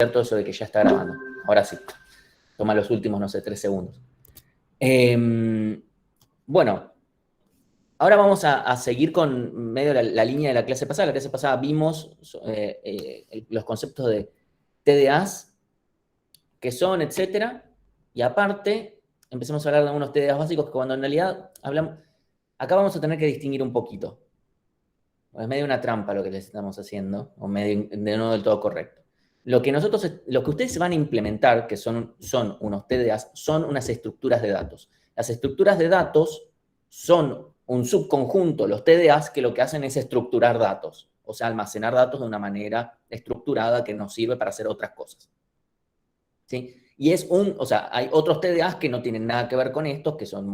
cierto eso de que ya está grabando. Ahora sí. Toma los últimos, no sé, 3 segundos. Bueno, ahora vamos a seguir con medio la línea de la clase pasada. La clase pasada vimos los conceptos de TDAs, qué son, etcétera. Y aparte, empecemos a hablar de algunos TDAs básicos que cuando en realidad hablamos... Acá vamos a tener que distinguir un poquito. Es medio una trampa lo que les estamos haciendo, o medio de no del todo correcto. Lo que ustedes van a implementar, que son unos TDAs, son unas estructuras de datos. Las estructuras de datos son un subconjunto, los TDAs, que lo que hacen es estructurar datos, o sea, almacenar datos de una manera estructurada que nos sirve para hacer otras cosas. ¿Sí? Y hay otros TDAs que no tienen nada que ver con estos, que son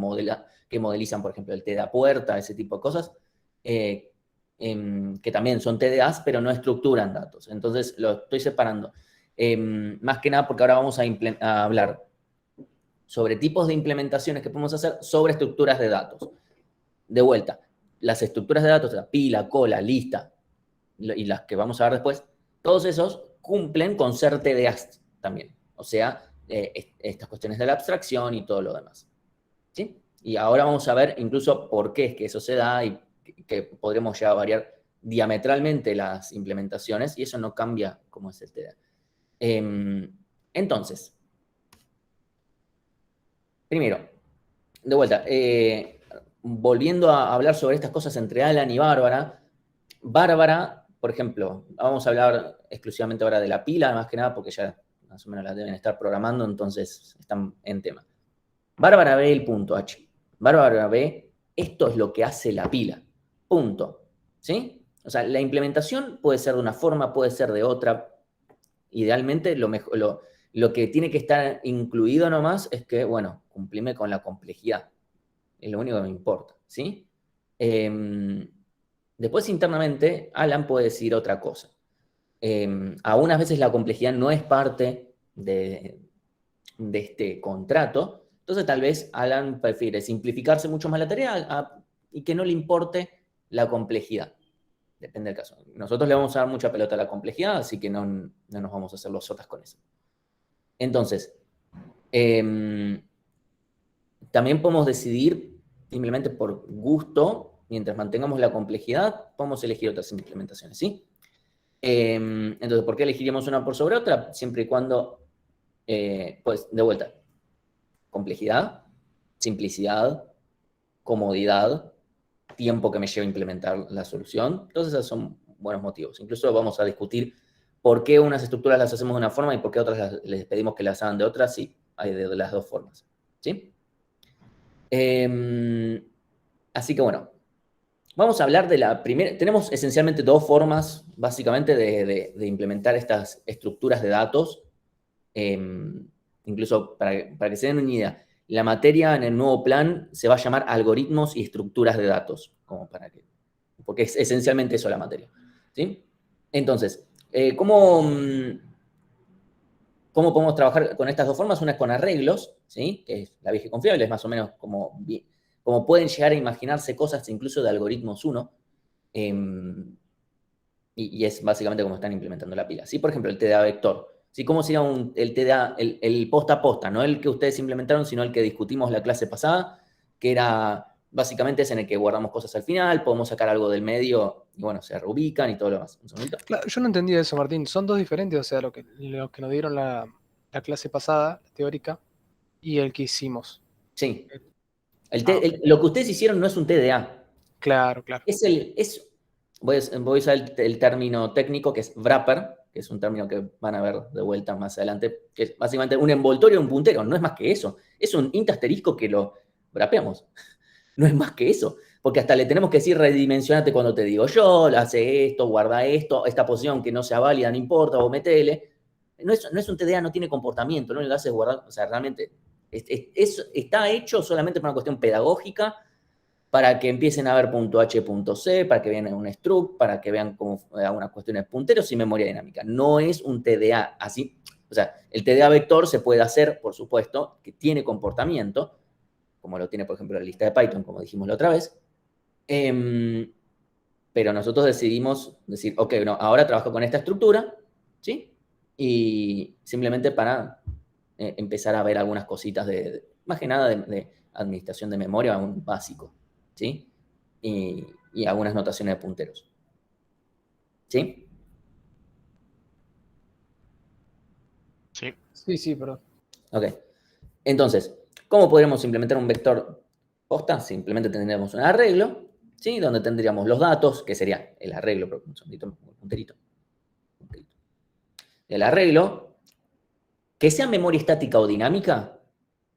que modelizan, por ejemplo, el TDA puerta, ese tipo de cosas, que también son TDAs, pero no estructuran datos. Entonces, lo estoy separando. Más que nada porque ahora vamos a hablar sobre tipos de implementaciones que podemos hacer sobre estructuras de datos. De vuelta, las estructuras de datos, la pila, cola, lista, y las que vamos a ver después, todos esos cumplen con ser TDAs también. O sea, estas cuestiones de la abstracción y todo lo demás. ¿Sí? Y ahora vamos a ver incluso por qué es que eso se da y que podremos ya variar diametralmente las implementaciones y eso no cambia cómo es el TDA. Entonces, primero, de vuelta, volviendo a hablar sobre estas cosas entre Alan y Bárbara, por ejemplo, vamos a hablar exclusivamente ahora de la pila, más que nada porque ya más o menos la deben estar programando, entonces están en tema. Bárbara ve el punto H. Bárbara ve, esto es lo que hace la pila. Punto. ¿Sí? O sea, la implementación puede ser de una forma, puede ser de otra. Idealmente, lo que tiene que estar incluido nomás es que, bueno, cumplime con la complejidad. Es lo único que me importa. ¿Sí? Después, internamente, Alan puede decir otra cosa. Algunas veces la complejidad no es parte de este contrato. Entonces, tal vez Alan prefiere simplificarse mucho más la tarea y que no le importe la complejidad. Depende del caso. Nosotros le vamos a dar mucha pelota a la complejidad, así que no nos vamos a hacer los sotas con eso. Entonces, también podemos decidir, simplemente por gusto, mientras mantengamos la complejidad, podemos elegir otras implementaciones, ¿sí? Entonces, ¿por qué elegiríamos una por sobre otra? Siempre y cuando, pues, de vuelta, complejidad, simplicidad, comodidad, tiempo que me lleva a implementar la solución. Todos esos son buenos motivos. Incluso vamos a discutir por qué unas estructuras las hacemos de una forma y por qué otras les pedimos que las hagan de otra. Sí, hay de las dos formas. ¿Sí? Así que bueno, vamos a hablar de la primera. Tenemos esencialmente dos formas, básicamente, de implementar estas estructuras de datos. Incluso para que se den una idea, la materia en el nuevo plan se va a llamar algoritmos y estructuras de datos, porque es esencialmente eso la materia. ¿Sí? Entonces, ¿cómo podemos trabajar con estas dos formas? Una es con arreglos, ¿sí? Que es la vieja y confiable, es más o menos como pueden llegar a imaginarse cosas incluso de algoritmos 1, y es básicamente como están implementando la pila. ¿Sí? Por ejemplo, el TDA vector. ¿Sí? ¿Cómo sería el TDA, el posta a posta? No el que ustedes implementaron, sino el que discutimos la clase pasada, que era básicamente es en el que guardamos cosas al final, podemos sacar algo del medio y bueno, se reubican y todo lo demás. ¿Un segundito? Claro, yo no entendí eso, Martín. Son dos diferentes, o sea, lo que nos dieron la clase pasada, teórica, y el que hicimos. Sí. Ok. Lo que ustedes hicieron no es un TDA. Claro, claro. Voy a usar el término técnico que es wrapper, que es un término que van a ver de vuelta más adelante, que es básicamente un envoltorio, un puntero, no es más que eso. Es un int asterisco que lo wrapeamos. No es más que eso. Porque hasta le tenemos que decir redimensionate cuando te digo yo, hace esto, guarda esto, esta posición que no sea válida, no importa, o metele. No es un TDA, no tiene comportamiento, no le haces guardar, o sea, realmente está hecho solamente por una cuestión pedagógica, para que empiecen a ver punto H, punto C, para que vean un struct, para que vean cómo algunas cuestiones punteros y memoria dinámica. No es un TDA así. O sea, el TDA vector se puede hacer, por supuesto, que tiene comportamiento, como lo tiene, por ejemplo, la lista de Python, como dijimos la otra vez. Pero nosotros decidimos decir, ok, no, ahora trabajo con esta estructura, ¿sí? y simplemente para empezar a ver algunas cositas más que nada de administración de memoria, un básico, ¿sí? Y algunas notaciones de punteros. ¿Sí? Sí. Sí, perdón. Ok. Entonces, ¿cómo podríamos implementar un vector posta? Simplemente tendríamos un arreglo, ¿sí? Donde tendríamos los datos, que sería el arreglo, pero un segundito, un punterito. El arreglo, que sea memoria estática o dinámica,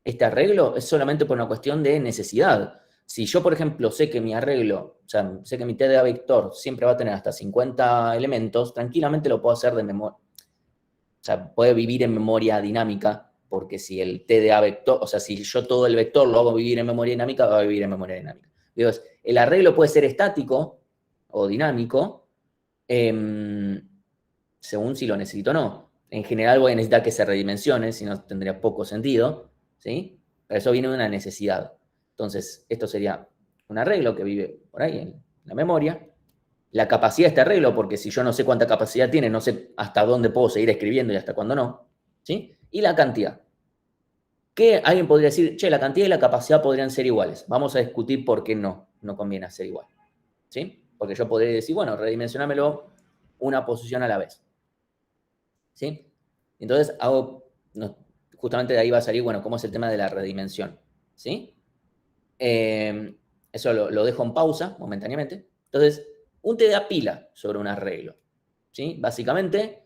este arreglo es solamente por una cuestión de necesidad. Si yo, por ejemplo, sé que mi arreglo, o sea, sé que mi TDA vector siempre va a tener hasta 50 elementos, tranquilamente lo puedo hacer de memoria. O sea, puede vivir en memoria dinámica, porque si el TDA vector, o sea, si yo todo el vector lo hago vivir en memoria dinámica, va a vivir en memoria dinámica. Entonces, el arreglo puede ser estático o dinámico, según si lo necesito o no. En general voy a necesitar que se redimensione, si no tendría poco sentido, ¿sí? Pero eso viene de una necesidad. Entonces, esto sería un arreglo que vive por ahí en la memoria. La capacidad de este arreglo, porque si yo no sé cuánta capacidad tiene, no sé hasta dónde puedo seguir escribiendo y hasta cuándo no, ¿sí? Y la cantidad. Que alguien podría decir, che, la cantidad y la capacidad podrían ser iguales. Vamos a discutir por qué no conviene hacer igual, ¿sí? Porque yo podría decir, bueno, redimensionámelo una posición a la vez, ¿sí? Entonces justamente de ahí va a salir, bueno, cómo es el tema de la redimensión, ¿sí? Eso lo dejo en pausa momentáneamente. Entonces, un TDA pila sobre un arreglo, ¿sí? Básicamente,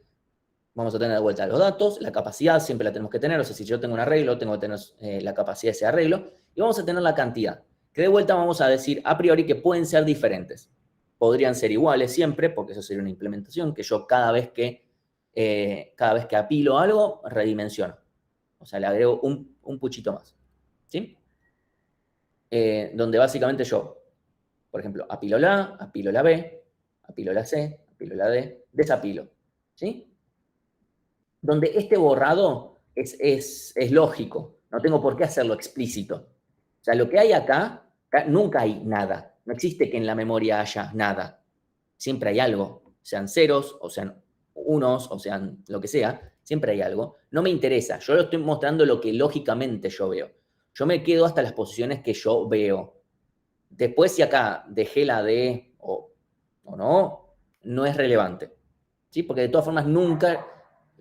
vamos a tener de vuelta los datos, la capacidad siempre la tenemos que tener, o sea, si yo tengo un arreglo, tengo que tener la capacidad de ese arreglo, y vamos a tener la cantidad, que de vuelta vamos a decir a priori que pueden ser diferentes. Podrían ser iguales siempre, porque eso sería una implementación, que yo cada vez que apilo algo, redimensiono. O sea, le agrego un puchito más, ¿sí? Donde básicamente yo, por ejemplo, apilo la A, apilo la B, apilo la C, apilo la D, desapilo, ¿sí? Donde este borrado es lógico, no tengo por qué hacerlo explícito. O sea, lo que hay acá, nunca hay nada. No existe que en la memoria haya nada. Siempre hay algo, sean ceros, o sean unos, o sean lo que sea, siempre hay algo. No me interesa, yo lo estoy mostrando lo que lógicamente yo veo. Yo me quedo hasta las posiciones que yo veo. Después, si acá dejé la D o no, no es relevante. ¿Sí? Porque de todas formas nunca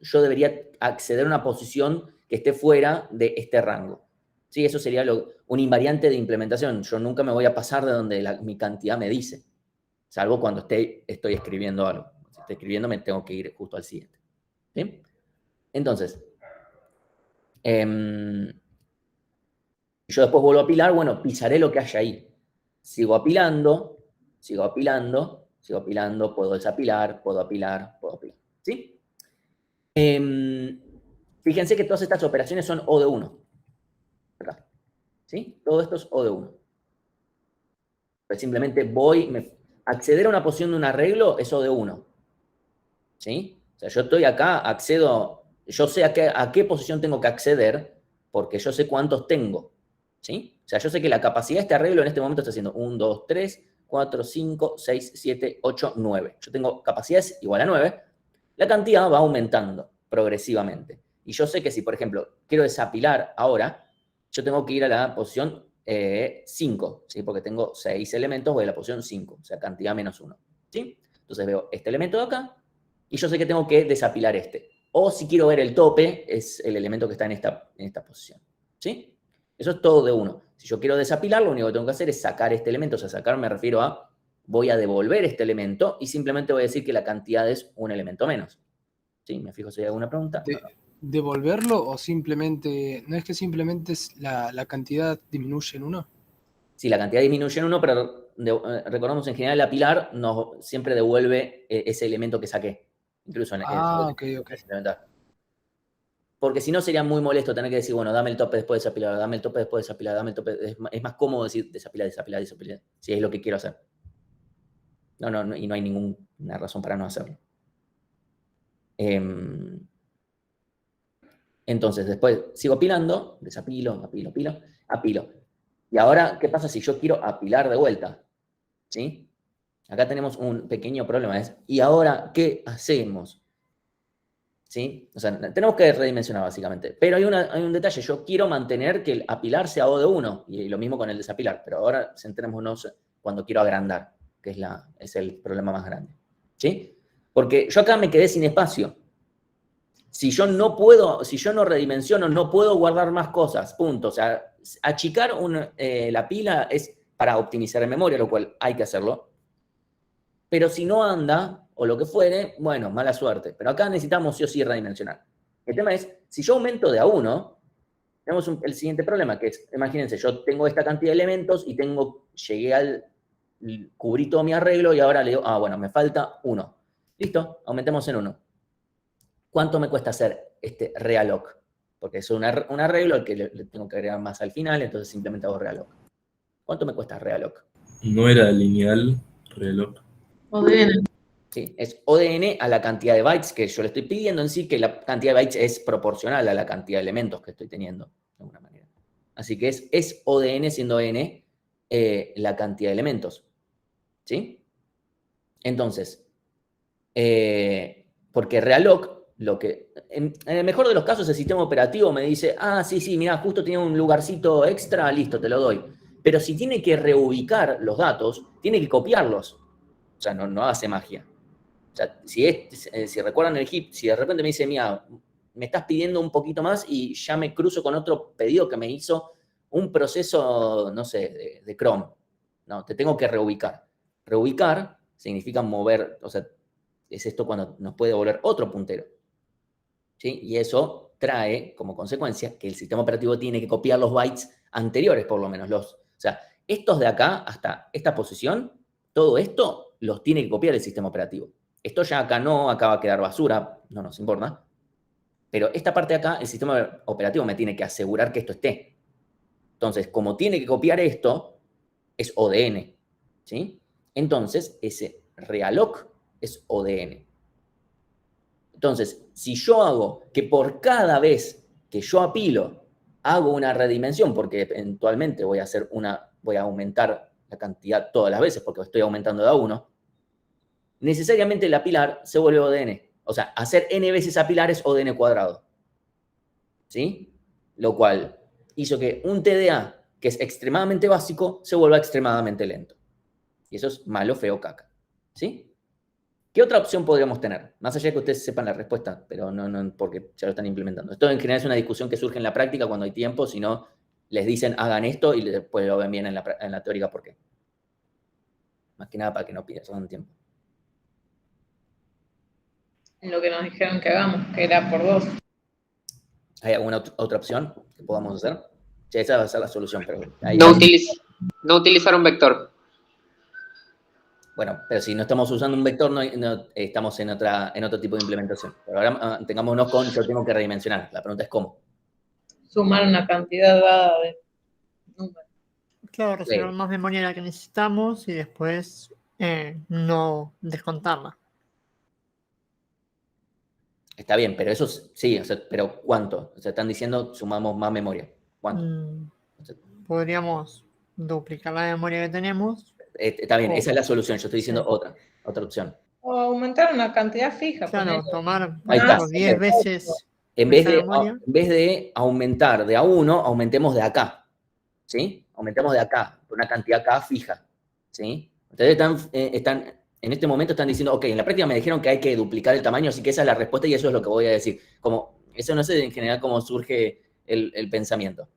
yo debería acceder a una posición que esté fuera de este rango. ¿Sí? Eso sería un invariante de implementación. Yo nunca me voy a pasar de donde mi cantidad me dice, salvo cuando estoy escribiendo algo. Si estoy escribiendo me tengo que ir justo al siguiente. ¿Sí? Entonces, yo después vuelvo a apilar, bueno, pisaré lo que haya ahí. Sigo apilando, sigo apilando, sigo apilando, puedo desapilar, puedo apilar, puedo apilar. ¿Sí? Fíjense que todas estas operaciones son O de 1. Acá. ¿Sí? Todo esto es O de 1. Pues simplemente acceder a una posición de un arreglo es O de 1. ¿Sí? O sea, yo estoy acá, accedo, yo sé a qué posición tengo que acceder porque yo sé cuántos tengo. ¿Sí? O sea, yo sé que la capacidad de este arreglo en este momento está haciendo 1, 2, 3, 4, 5, 6, 7, 8, 9. Yo tengo capacidades igual a 9. La cantidad va aumentando progresivamente. Y yo sé que si, por ejemplo, quiero desapilar ahora, yo tengo que ir a la posición 5, ¿sí? Porque tengo 6 elementos, voy a la posición 5, o sea, cantidad menos 1. ¿Sí? Entonces veo este elemento de acá y yo sé que tengo que desapilar este. O si quiero ver el tope, es el elemento que está en esta posición. ¿Sí? Eso es todo de 1. Si yo quiero desapilar, lo único que tengo que hacer es sacar este elemento. O sea, sacar me refiero a voy a devolver este elemento y simplemente voy a decir que la cantidad es un elemento menos. ¿Sí? Me fijo si hay alguna pregunta. No. ¿Devolverlo o simplemente, no es que simplemente la cantidad disminuye en uno? Sí, la cantidad disminuye en 1, pero recordamos en general apilar siempre devuelve ese elemento que saqué. Incluso en Ok. Porque si no sería muy molesto tener que decir, bueno, dame el tope después de desapilar, dame el tope después de desapilar, dame el tope. Es más cómodo decir desapilar, desapilar, desapilar, si es lo que quiero hacer. No, y no hay ninguna razón para no hacerlo. Entonces, después sigo apilando, desapilo, apilo. Y ahora, ¿qué pasa si yo quiero apilar de vuelta? ¿Sí? Acá tenemos un pequeño problema. ¿Y ahora qué hacemos? ¿sí? O sea, tenemos que redimensionar básicamente. Pero hay un detalle, yo quiero mantener que el apilar sea O de 1, y lo mismo con el desapilar, pero ahora centrémonos cuando quiero agrandar, que es el problema más grande, ¿sí? Porque yo acá me quedé sin espacio. Si yo no redimensiono, no puedo guardar más cosas, punto. O sea, achicar la pila es para optimizar en memoria, lo cual hay que hacerlo. Pero si no anda, o lo que fuere, bueno, mala suerte. Pero acá necesitamos sí o sí redimensionar. El tema es, si yo aumento de a 1, tenemos el siguiente problema, que es, imagínense, yo tengo esta cantidad de elementos y cubrí todo mi arreglo y ahora le digo, bueno, me falta 1. Listo, aumentemos en 1. ¿Cuánto me cuesta hacer este realloc? Porque es un arreglo al que le tengo que agregar más al final, entonces simplemente hago realloc. ¿Cuánto me cuesta realloc? No era lineal reloj. ODN. Sí, es ODN a la cantidad de bytes que yo le estoy pidiendo en sí, que la cantidad de bytes es proporcional a la cantidad de elementos que estoy teniendo, de alguna manera. Así que es ODN siendo N la cantidad de elementos. ¿Sí? Entonces, porque realloc, en el mejor de los casos, el sistema operativo me dice, sí, mira, justo tenía un lugarcito extra, listo, te lo doy. Pero si tiene que reubicar los datos, tiene que copiarlos. O sea, no hace magia. O sea, si recuerdan el heap, si de repente me dice, mira, me estás pidiendo un poquito más y ya me cruzo con otro pedido que me hizo un proceso, no sé, de Chrome. No, te tengo que reubicar. Reubicar significa mover, o sea, es esto cuando nos puede devolver otro puntero. ¿Sí? Y eso trae como consecuencia que el sistema operativo tiene que copiar los bytes anteriores, por lo menos. O sea, estos de acá hasta esta posición, todo esto los tiene que copiar el sistema operativo. Esto ya acá va a quedar basura, no nos importa. Pero esta parte de acá, el sistema operativo me tiene que asegurar que esto esté. Entonces, como tiene que copiar esto, es ODN. ¿Sí? Entonces, ese realloc es ODN. Entonces, si yo hago que por cada vez que yo apilo, hago una redimensión, porque eventualmente voy a aumentar la cantidad todas las veces, porque estoy aumentando de a 1, necesariamente el apilar se vuelve ODN. O sea, hacer n veces apilar es ODN cuadrado. ¿Sí? Lo cual hizo que un TDA, que es extremadamente básico, se vuelva extremadamente lento. Y eso es malo, feo, caca. ¿Sí? ¿Qué otra opción podríamos tener? Más allá de que ustedes sepan la respuesta, pero no porque ya lo están implementando. Esto en general es una discusión que surge en la práctica cuando hay tiempo, si no, les dicen hagan esto y después lo ven bien en la teórica por qué. Más que nada para que no pierdan tiempo. Lo que nos dijeron que hagamos, que era por 2. ¿Hay alguna otra opción que podamos hacer? Sí, esa va a ser la solución, pero No utilizar un vector. bueno, pero si no estamos usando un vector, no estamos en otro tipo de implementación. Pero ahora tengámonos con, yo tengo que redimensionar. La pregunta es ¿cómo? Sumar una cantidad dada de números. Claro, reservar más memoria de la que necesitamos y después no descontarla. Está bien, pero eso sí, o sea, pero ¿cuánto? O sea, están diciendo sumamos más memoria. ¿Cuánto? O sea, Podríamos duplicar la memoria que tenemos. está bien, esa es la solución. Yo estoy diciendo otra opción. O aumentar una cantidad fija. Claro, ponele. tomar Ahí está. 10 veces En vez esa memoria. en vez de aumentar de a 1, aumentemos de acá. ¿Sí? Aumentemos de acá, por una cantidad acá fija. ¿Sí? Ustedes en este momento están diciendo, ok, en la práctica me dijeron que hay que duplicar el tamaño, así que esa es la respuesta y eso es lo que voy a decir. Eso no sé en general cómo surge el pensamiento.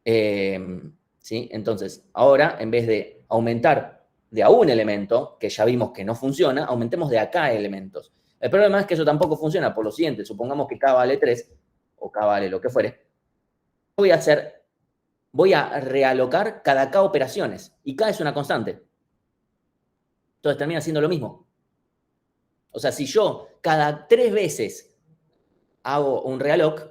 ¿Sí? Entonces, ahora, en vez de aumentar de a un elemento, que ya vimos que no funciona, aumentemos de acá elementos. El problema es que eso tampoco funciona por lo siguiente. Supongamos que K vale 3, o K vale lo que fuere. Voy a realocar cada K operaciones, y K es una constante. Entonces termina siendo lo mismo. O sea, si yo cada 3 veces hago un realloc,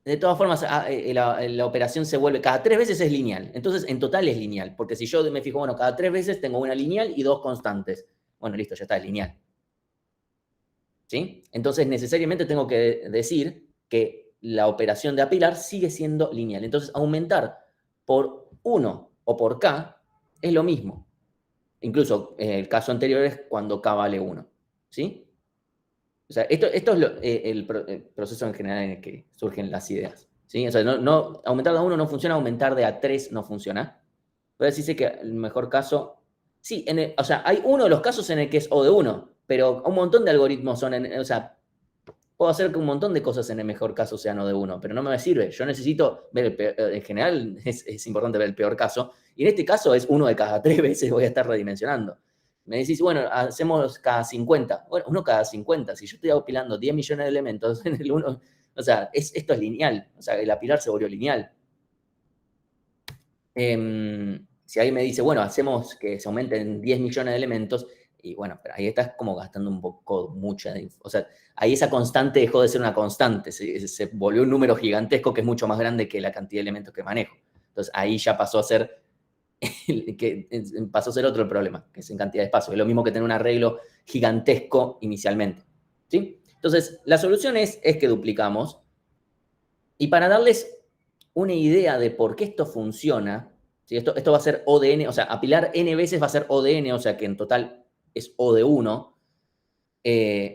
de todas formas la operación se vuelve, cada 3 veces es lineal. Entonces, en total es lineal. Porque si yo me fijo, bueno, cada 3 veces tengo una lineal y 2 constantes. Bueno, listo, ya está, es lineal. ¿Sí? Entonces, necesariamente tengo que decir que la operación de apilar sigue siendo lineal. Entonces, aumentar por 1 o por K es lo mismo. Incluso el caso anterior es cuando K vale 1. ¿Sí? O sea, esto es el proceso en general en el que surgen las ideas. ¿Sí? O sea, aumentar de a 1 no funciona, aumentar de a 3 no funciona. Puede decirse que el mejor caso... Sí, o sea, hay uno de los casos en el que es O de 1, pero un montón de algoritmos son... o sea, puedo hacer que un montón de cosas en el mejor caso sean O de 1, pero no me sirve. Yo necesito ver el peor, en general es importante ver el peor caso, y en este caso es 1 de cada 3 veces voy a estar redimensionando. Me decís, bueno, hacemos cada 50. Bueno, 1 cada 50. Si yo estoy apilando 10 millones de elementos en el 1, o sea, esto es lineal. O sea, el apilar se volvió lineal. Si alguien me dice, bueno, hacemos que se aumenten 10 millones de elementos, y bueno, pero ahí estás como gastando un poco mucha... O sea, ahí esa constante dejó de ser una constante, se volvió un número gigantesco que es mucho más grande que la cantidad de elementos que manejo. Entonces ahí ya pasó a ser otro el problema, que es en cantidad de espacio. Es lo mismo que tener un arreglo gigantesco inicialmente. ¿Sí? Entonces, la solución es que duplicamos. Y para darles una idea de por qué esto funciona, ¿sí? Esto va a ser O de n, o sea, apilar n veces va a ser O de n, o sea que en total es O de 1.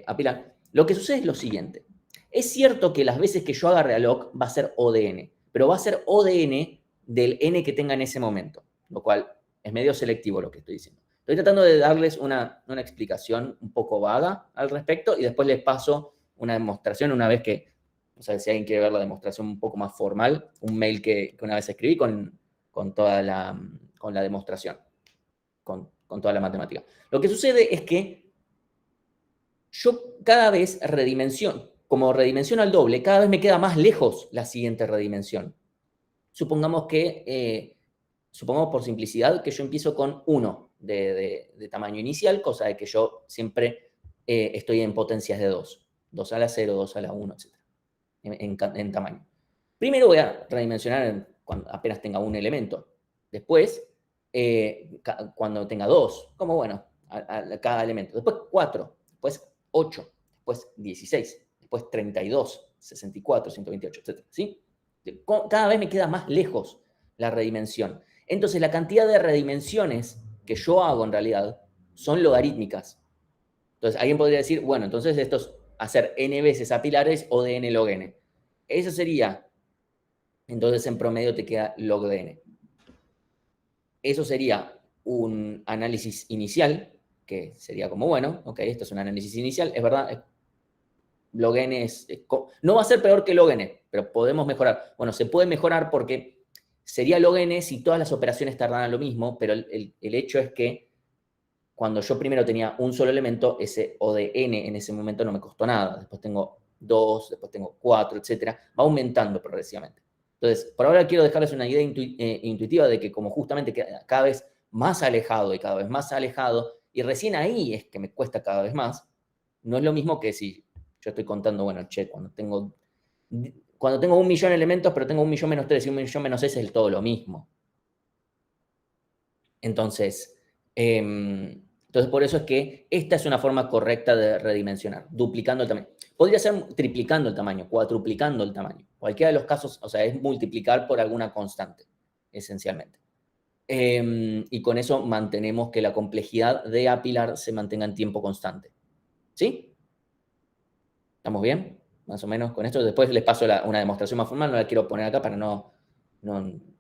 Apilar. Lo que sucede es lo siguiente. Es cierto que las veces que yo haga realloc va a ser O de n, pero va a ser O de n del n que tenga en ese momento, lo cual es medio selectivo lo que estoy diciendo. Estoy tratando de darles una explicación un poco vaga al respecto y después les paso una demostración una vez que, o sea, si alguien quiere ver la demostración un poco más formal, un mail que una vez escribí con toda la demostración, con toda la matemática. Lo que sucede es que yo cada vez como redimensiono al doble, cada vez me queda más lejos la siguiente redimensión. Supongamos por simplicidad, que yo empiezo con 1 de tamaño inicial, cosa de que yo siempre estoy en potencias de 2. 2 a la 0, 2 a la 1, etc. En tamaño. Primero voy a redimensionar cuando apenas tenga un elemento. Después, cuando tenga 2, como bueno, a cada elemento. Después 4, después 8, después 16, después 32, 64, 128, etc. ¿Sí? Cada vez me queda más lejos la redimensión. Entonces, la cantidad de redimensiones que yo hago en realidad son logarítmicas. Entonces, alguien podría decir, bueno, entonces esto es hacer n veces apilares O de n log n. Eso sería, entonces en promedio te queda log de n. Eso sería un análisis inicial, que sería como, bueno, ok, esto es un análisis inicial, es verdad, log n no va a ser peor que log n, pero podemos mejorar. Bueno, se puede mejorar porque sería log n si todas las operaciones tardaran lo mismo, pero el hecho es que cuando yo primero tenía un solo elemento, ese O de n en ese momento no me costó nada. Después tengo 2, después tengo 4, etc. Va aumentando progresivamente. Entonces, por ahora quiero dejarles una idea intuitiva de que como justamente cada vez más alejado y cada vez más alejado, y recién ahí es que me cuesta cada vez más, no es lo mismo que si yo estoy contando, bueno, che, cuando tengo 1 millón de elementos, pero tengo 1 millón menos 3 y 1 millón menos 6 es todo lo mismo. Entonces, por eso es que esta es una forma correcta de redimensionar, duplicando el tamaño. Podría ser triplicando el tamaño, cuadruplicando el tamaño. Cualquiera de los casos, o sea, es multiplicar por alguna constante, esencialmente. Y con eso mantenemos que la complejidad de apilar se mantenga en tiempo constante. ¿Sí? ¿Estamos bien? Más o menos con esto. Después les paso una demostración más formal, no la quiero poner acá para no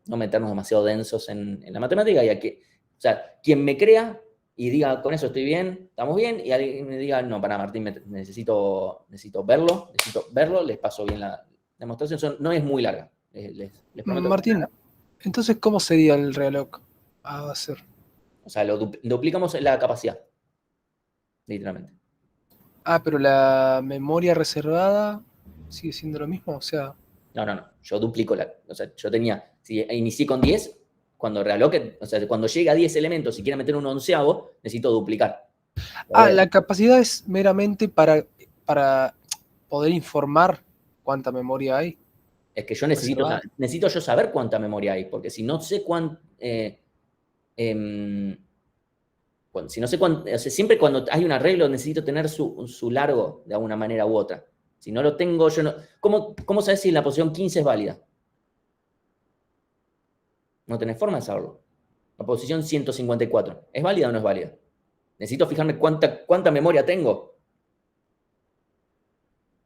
meternos demasiado densos en la matemática. O sea, quien me crea y diga, con eso estoy bien, estamos bien, y alguien me diga, no, para Martín, necesito verlo, les paso bien la demostración. No es muy larga, les prometo. Martín, entonces, ¿cómo sería el realloc a hacer? O sea, duplicamos la capacidad, literalmente. Ah, pero la memoria reservada sigue siendo lo mismo, o sea... No, yo duplico o sea, yo tenía, si inicié con 10, cuando realloque, o sea, cuando llega a 10 elementos, si quiero meter un 11avo, necesito duplicar. La capacidad es meramente para poder informar cuánta memoria hay. Es que yo necesito yo saber cuánta memoria hay, porque si no sé si no sé cuánto, o sea, siempre cuando hay un arreglo necesito tener su largo de alguna manera u otra. Si no lo tengo, yo no... ¿Cómo sabes si la posición 15 es válida? No tenés forma de saberlo. La posición 154, ¿es válida o no es válida? Necesito fijarme cuánta memoria tengo.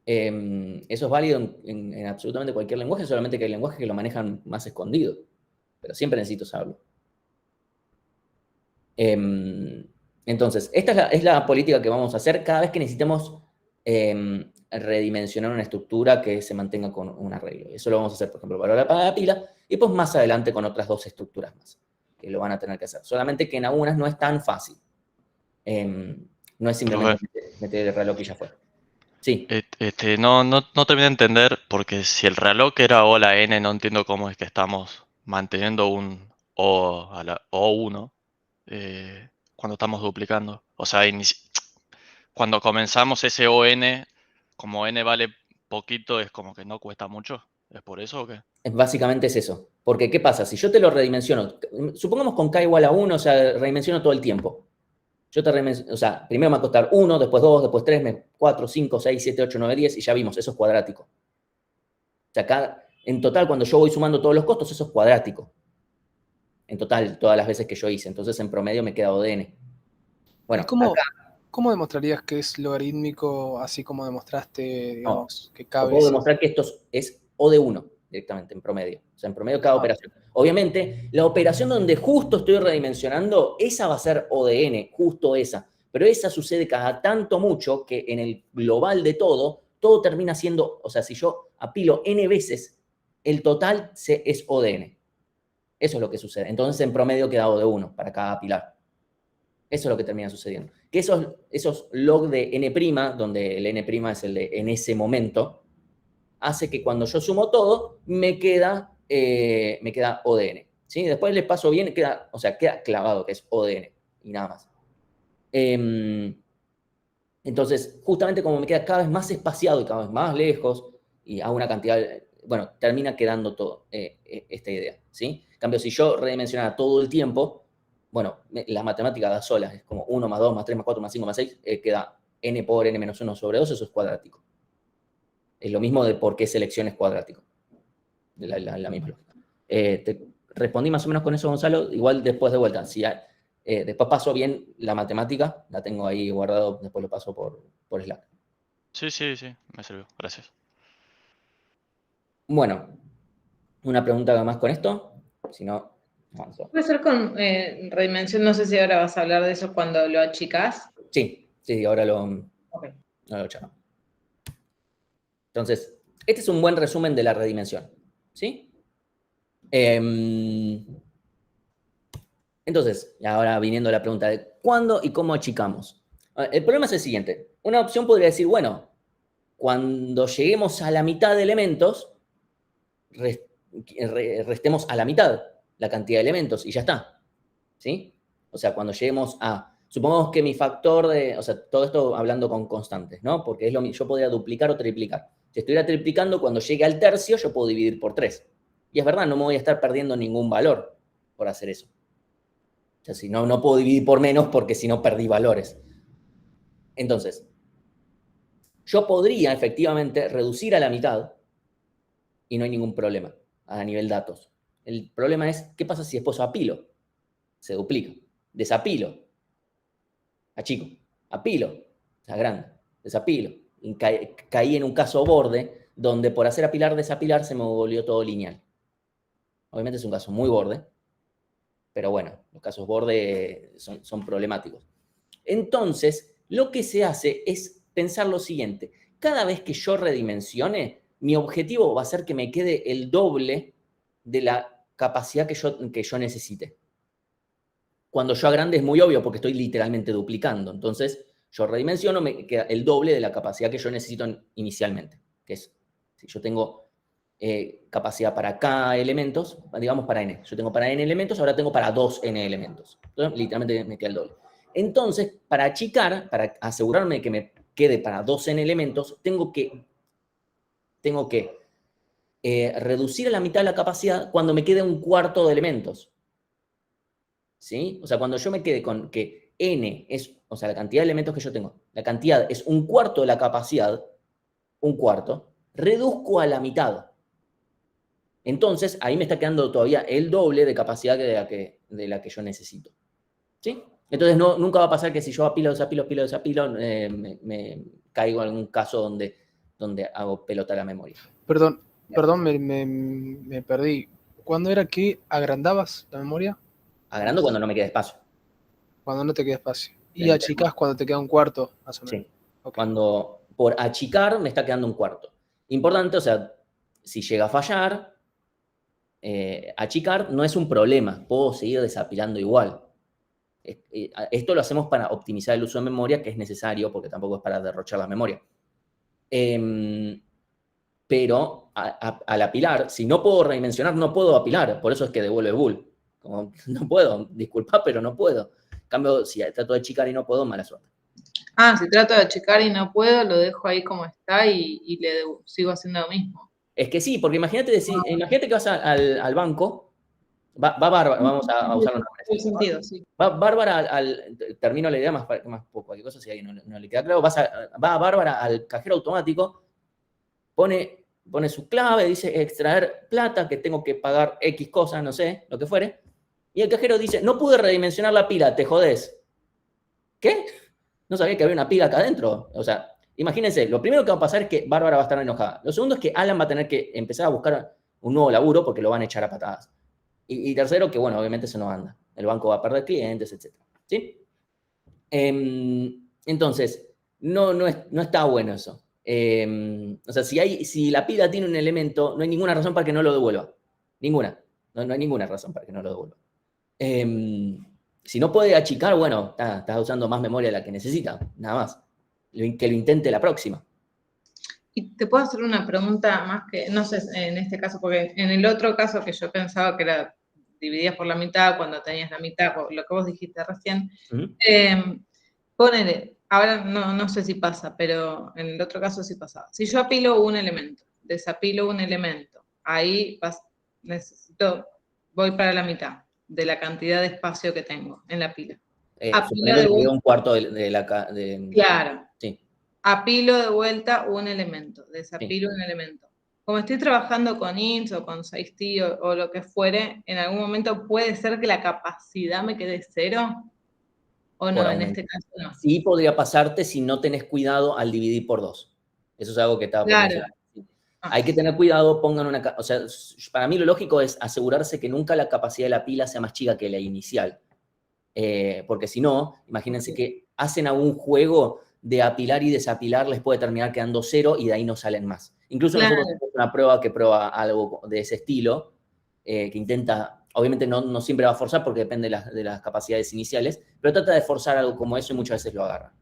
Eso es válido en absolutamente cualquier lenguaje, solamente que hay lenguajes que lo manejan más escondido. Pero siempre necesito saberlo. Entonces, esta es la política que vamos a hacer cada vez que necesitemos redimensionar una estructura que se mantenga con un arreglo. Eso lo vamos a hacer, por ejemplo, para la pila, y pues más adelante con otras 2 estructuras más, que lo van a tener que hacer. Solamente que en algunas no es tan fácil. No es simplemente meter el reloj y ya fue. Sí. No terminé de entender, porque si el reloj era O a la N, no entiendo cómo es que estamos manteniendo un O a la O1 cuando estamos duplicando. O sea, cuando comenzamos ese ON, como N vale poquito, es como que no cuesta mucho. ¿Es por eso o qué? Básicamente es eso. Porque, ¿qué pasa? Si yo te lo redimensiono, supongamos con K igual a 1, o sea, redimensiono todo el tiempo. Yo te redimensiono, o sea, primero me va a costar 1, después 2, después 3, 4, 5, 6, 7, 8, 9, 10, y ya vimos, eso es cuadrático. O sea, en total, cuando yo voy sumando todos los costos, eso es cuadrático. En total, todas las veces que yo hice. Entonces, en promedio me queda O de N. Bueno, ¿Cómo demostrarías que es logarítmico, así como demostraste, digamos, que cabe? cabe? Puedo demostrar que esto es O de 1 directamente, en promedio. O sea, en promedio cada operación. Obviamente, la operación donde justo estoy redimensionando, esa va a ser O de N, justo esa. Pero esa sucede cada tanto mucho que en el global de todo termina siendo, o sea, si yo apilo N veces, el total es O de N. Eso es lo que sucede. Entonces, en promedio queda O de 1 para cada apilar. Eso es lo que termina sucediendo. Que esos log de N', donde el N' es el de en ese momento, hace que cuando yo sumo todo, me queda O de N. ¿Sí? Después les paso bien, queda clavado que es O de N y nada más. Entonces, justamente como me queda cada vez más espaciado y cada vez más lejos, y a una cantidad, bueno, termina quedando todo esta idea, ¿sí? En cambio, si yo redimensionara todo el tiempo, bueno, la matemática da sola, es como 1 más 2 más 3 más 4 más 5 más 6, queda n por n menos 1 sobre 2, eso es cuadrático. Es lo mismo de por qué selección es cuadrático. La misma lógica. Te respondí más o menos con eso, Gonzalo, igual después de vuelta. Si después paso bien la matemática, la tengo ahí guardado, después lo paso por Slack. Sí, me sirvió, gracias. Bueno, una pregunta más con esto, si no, avanzo. Puede ser con redimensión, no sé si ahora vas a hablar de eso cuando lo achicás. Sí, ahora lo charlamos. Entonces, este es un buen resumen de la redimensión, ¿sí? Entonces, ahora viniendo a la pregunta de ¿cuándo y cómo achicamos? El problema es el siguiente. Una opción podría decir, bueno, cuando lleguemos a la mitad de elementos, restemos a la mitad la cantidad de elementos y ya está, ¿sí? O sea, cuando lleguemos a, supongamos que mi factor de, o sea, todo esto hablando con constantes, ¿no? Porque es lo mismo, yo podría duplicar o triplicar. Si estuviera triplicando, cuando llegue al tercio, yo puedo dividir por 3. Y es verdad, no me voy a estar perdiendo ningún valor por hacer eso. O sea, si no, no puedo dividir por menos porque si no perdí valores. Entonces, yo podría efectivamente reducir a la mitad y no hay ningún problema a nivel datos. El problema es, ¿qué pasa si después apilo? Se duplica. Desapilo. Achico. Apilo. Se agranda. Desapilo. Y caí en un caso borde donde por hacer apilar, desapilar se me volvió todo lineal. Obviamente es un caso muy borde, pero bueno, los casos borde son problemáticos. Entonces, lo que se hace es pensar lo siguiente. Cada vez que yo redimensione, mi objetivo va a ser que me quede el doble de la capacidad que yo necesite. Cuando yo agrande es muy obvio porque estoy literalmente duplicando. Entonces, yo redimensiono, me queda el doble de la capacidad que yo necesito inicialmente. Que es, si yo tengo capacidad para K elementos, digamos para N. Yo tengo para N elementos, ahora tengo para 2N elementos. Entonces, literalmente me queda el doble. Entonces, para achicar, para asegurarme de que me quede para 2N elementos, tengo que reducir a la mitad la capacidad cuando me quede un cuarto de elementos. ¿Sí? O sea, cuando yo me quede con que N es, o sea, la cantidad de elementos que yo tengo, la cantidad es un cuarto de la capacidad, un cuarto, reduzco a la mitad. Entonces, ahí me está quedando todavía el doble de capacidad de la que yo necesito. ¿Sí? Entonces, nunca va a pasar que si yo apilo, desapilo, me caigo en algún caso donde donde hago pelota la memoria. Perdón, me perdí. ¿Cuándo era que agrandabas la memoria? Agrando cuando no me queda espacio. Cuando no te queda espacio. Y Bien, achicás cuando te queda un cuarto, más o menos. Sí. Ok. Cuando por achicar me está quedando un cuarto. Importante, o sea, si llega a fallar, achicar no es un problema, puedo seguir desapilando igual. Esto lo hacemos para optimizar el uso de memoria, que es necesario, porque tampoco es para derrochar la memoria. Pero al apilar, si no puedo redimensionar, no puedo apilar, por eso es que devuelve bool. Como, no puedo, disculpa, pero no puedo. En cambio, si trato de achicar y no puedo, mala suerte. Si trato de achicar y no puedo, lo dejo ahí como está y sigo haciendo lo mismo. Es que sí, porque imagínate que vas al banco, va Bárbara, vamos a usar los nombres. Tiene sentido, sí. Va Bárbara termino la idea más por cualquier cosa, si a alguien no le queda claro, va Bárbara al cajero automático, pone su clave, dice extraer plata, que tengo que pagar X cosas, no sé, lo que fuere, y el cajero dice, no pude redimensionar la pila, te jodés. ¿Qué? No sabía que había una pila acá adentro. O sea, imagínense, lo primero que va a pasar es que Bárbara va a estar enojada. Lo segundo es que Alan va a tener que empezar a buscar un nuevo laburo porque lo van a echar a patadas. Y tercero, que bueno, obviamente eso no anda. El banco va a perder clientes, etc. ¿Sí? Entonces, no está bueno eso. O sea, si la pila tiene un elemento, no hay ninguna razón para que no lo devuelva. Ninguna. No hay ninguna razón para que no lo devuelva. Si no puede achicar, bueno, está usando más memoria de la que necesita, nada más. Que lo intente la próxima. Y te puedo hacer una pregunta más que, no sé, en este caso, porque en el otro caso que yo pensaba que era dividías por la mitad, cuando tenías la mitad, por lo que vos dijiste recién, ponele, ahora no sé si pasa, pero en el otro caso sí pasaba. Si yo apilo un elemento, desapilo un elemento, ahí voy para la mitad de la cantidad de espacio que tengo en la pila. Suponemos que un cuarto Claro. Sí. Apilo de vuelta un elemento, desapilo un elemento. Como estoy trabajando con INS o con 6T o lo que fuere, en algún momento puede ser que la capacidad me quede cero, o no, en este caso no. Sí podría pasarte si no tenés cuidado al dividir por 2. Eso es algo que estaba por mencionar. Hay que tener cuidado, o sea, para mí lo lógico es asegurarse que nunca la capacidad de la pila sea más chica que la inicial. Porque si no, imagínense que hacen algún juego de apilar y desapilar, les puede terminar quedando 0 y de ahí no salen más. Incluso nosotros tenemos una prueba que prueba algo de ese estilo, que intenta, obviamente no siempre va a forzar porque depende de las capacidades iniciales, pero trata de forzar algo como eso y muchas veces lo agarra.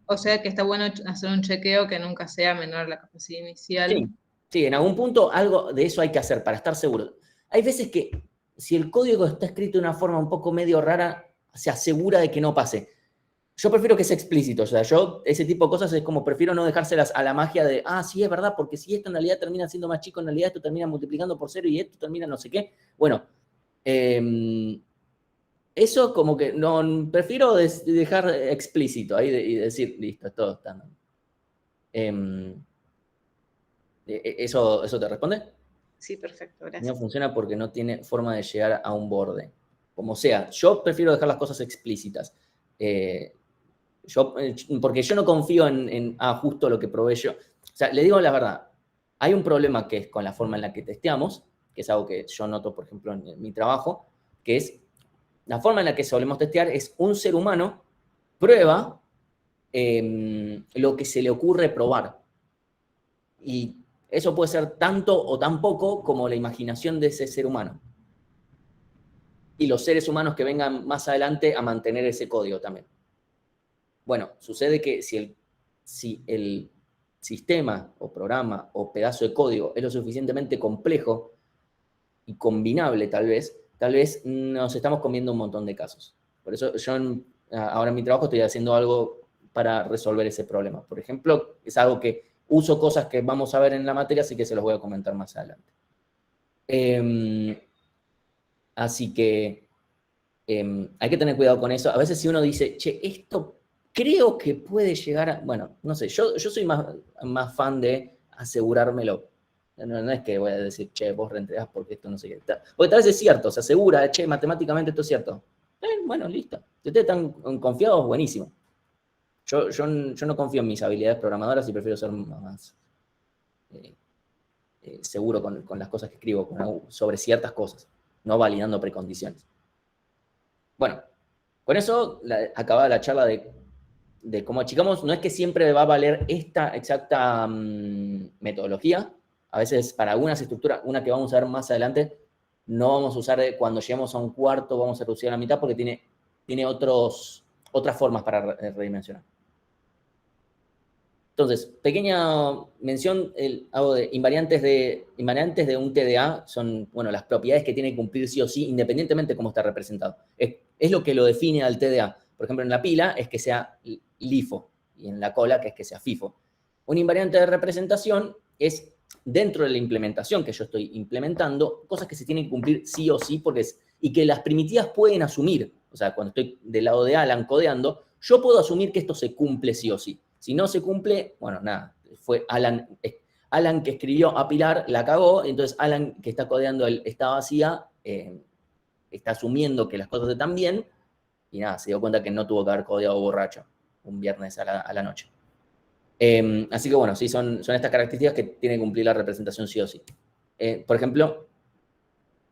O sea que está bueno hacer un chequeo que nunca sea menor a la capacidad inicial. Sí, en algún punto algo de eso hay que hacer para estar seguro. Hay veces que si el código está escrito de una forma un poco medio rara, se asegura de que no pase. Yo prefiero que sea explícito, o sea, ese tipo de cosas es como prefiero no dejárselas a la magia de, sí, es verdad, porque si esto en realidad termina siendo más chico, en realidad esto termina multiplicando por 0 y esto termina no sé qué. Bueno, eso como que prefiero dejar explícito ahí y decir, listo, es todo estándar. ¿Eso te responde? Sí, perfecto, gracias. No funciona porque no tiene forma de llegar a un borde. Como sea, yo prefiero dejar las cosas explícitas. Porque yo no confío en justo lo que probé yo. O sea, le digo la verdad, hay un problema que es con la forma en la que testeamos, que es algo que yo noto, por ejemplo, en mi trabajo, que es la forma en la que solemos testear es un ser humano prueba lo que se le ocurre probar. Y eso puede ser tanto o tan poco como la imaginación de ese ser humano. Y los seres humanos que vengan más adelante a mantener ese código también. Bueno, sucede que si el sistema o programa o pedazo de código es lo suficientemente complejo y combinable tal vez nos estamos comiendo un montón de casos. Por eso yo ahora en mi trabajo estoy haciendo algo para resolver ese problema. Por ejemplo, es algo que uso cosas que vamos a ver en la materia, así que se los voy a comentar más adelante. Así que hay que tener cuidado con eso. A veces si uno dice, che, esto creo que puede llegar a... Bueno, no sé, yo soy más fan de asegurármelo. No es que voy a decir, che, vos reentregás porque esto no sé qué. Porque tal vez es cierto, se asegura, che, matemáticamente esto es cierto. Bueno, listo. Si ustedes están confiados, buenísimo. Yo no confío en mis habilidades programadoras y prefiero ser más seguro con las cosas que escribo, sobre ciertas cosas, no validando precondiciones. Bueno, con eso acababa la charla de cómo achicamos. No es que siempre va a valer esta exacta metodología. A veces para algunas estructuras, una que vamos a ver más adelante, no vamos a usar cuando lleguemos a un cuarto, vamos a reducir a la mitad porque tiene otras formas para redimensionar. Entonces, pequeña mención, hago de invariantes de un TDA son, bueno, las propiedades que tiene que cumplir sí o sí, independientemente de cómo está representado. Es lo que lo define al TDA. Por ejemplo, en la pila es que sea LIFO, y en la cola que es que sea FIFO. Un invariante de representación es, dentro de la implementación que yo estoy implementando, cosas que se tienen que cumplir sí o sí, y que las primitivas pueden asumir. O sea, cuando estoy del lado de Alan codeando, yo puedo asumir que esto se cumple sí o sí. Si no se cumple, bueno, nada, fue Alan que escribió a Pilar, la cagó, entonces Alan que está codeando el está vacía, está asumiendo que las cosas están bien, y nada, se dio cuenta que no tuvo que haber codeado borracho un viernes a la noche. Así que bueno, sí, son estas características que tiene que cumplir la representación sí o sí. Por ejemplo,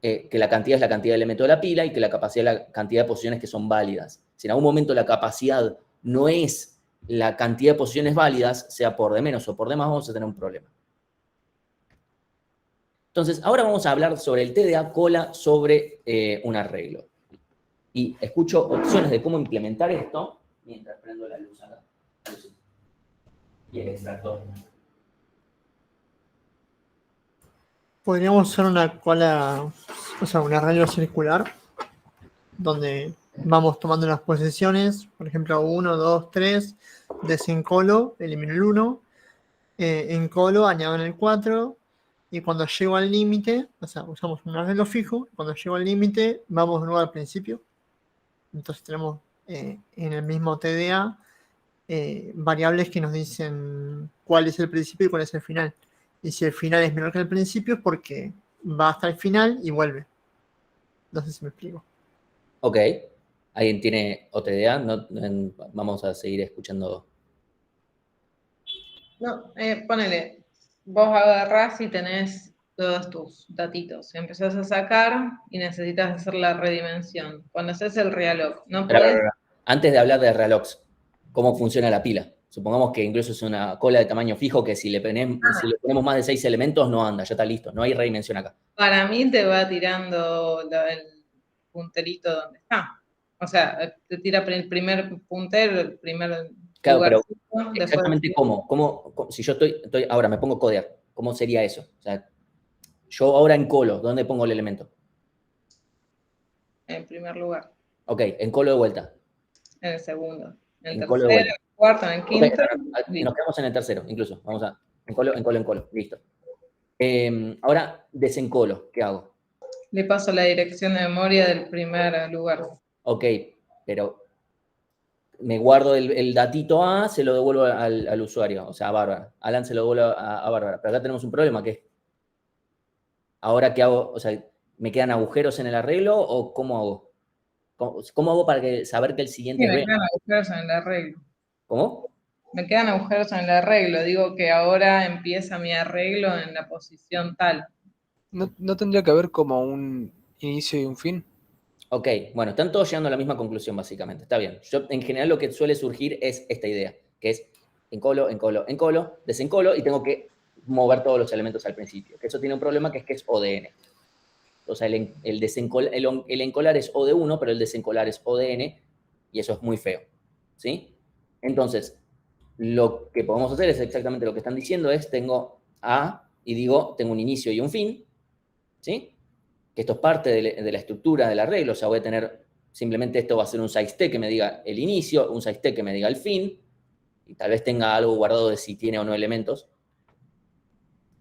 que la cantidad es la cantidad de elementos de la pila y que la capacidad es la cantidad de posiciones que son válidas. Si en algún momento la capacidad no es la cantidad de posiciones válidas, sea por de menos o por de más, vamos a tener un problema. Entonces, ahora vamos a hablar sobre el TDA cola sobre un arreglo. Y escucho opciones de cómo implementar esto mientras prendo la luz acá. Y el extractor. Podríamos hacer una cola, o sea, un arreglo circular, donde vamos tomando las posiciones, por ejemplo, 1, 2, 3, desencolo, elimino el 1, encolo, añado en el 4, y cuando llego al límite, o sea, usamos un arreglo fijo, cuando llego al límite, vamos de nuevo al principio. Entonces tenemos en el mismo TDA variables que nos dicen cuál es el principio y cuál es el final. Y si el final es menor que el principio es porque va hasta el final y vuelve. No sé si me explico. Ok. ¿Alguien tiene OTDA? Vamos a seguir escuchando. No, ponele, vos agarrás y tenés todos tus datitos, empezás a sacar y necesitas hacer la redimensión. Cuando haces el realloc, no podés... Antes de hablar de relox, ¿cómo funciona la pila? Supongamos que incluso es una cola de tamaño fijo que si le ponemos más de 6 elementos no anda, ya está listo, no hay redimensión acá. Para mí te va tirando el punterito donde está. O sea, te tira el primer puntero, el primer... Claro, pero después... exactamente cómo, si yo estoy ahora me pongo a codear, ¿cómo sería eso? O sea, yo ahora encolo, ¿dónde pongo el elemento? En primer lugar. Ok, encolo de vuelta. En el segundo. En el Encolo de tercero, en vuelta. el cuarto, en el quinto. Okay, nos quedamos en el tercero, incluso. Vamos a encolo, listo. Ahora desencolo, ¿qué hago? Le paso la dirección de memoria del primer lugar. Ok, pero me guardo el datito A, se lo devuelvo al usuario, o sea, a Bárbara. Alan se lo devuelve a Bárbara. Pero acá tenemos un problema, que es, ¿ahora qué hago? O sea, ¿me quedan agujeros en el arreglo o cómo hago? ¿Cómo hago para saber que el siguiente Sí, es me B? quedan agujeros en el arreglo. ¿Cómo? Me quedan agujeros en el arreglo. Digo que ahora empieza mi arreglo en la posición tal. ¿No tendría que haber como un inicio y un fin? Ok, bueno, están todos llegando a la misma conclusión, básicamente. Está bien. Yo, en general, lo que suele surgir es esta idea, que es encolo, desencolo, y tengo que mover todos los elementos al principio. Que eso tiene un problema que es ODN. O sea, el encolar es O de 1, pero el desencolar es O de N, y eso es muy feo. ¿Sí? Entonces, lo que podemos hacer es exactamente lo que están diciendo, es tengo A, y digo, tengo un inicio y un fin, ¿sí? Que esto es parte de la estructura del arreglo, o sea, voy a tener, simplemente esto va a ser un size-t que me diga el inicio, un size-t que me diga el fin, y tal vez tenga algo guardado de si tiene o no elementos,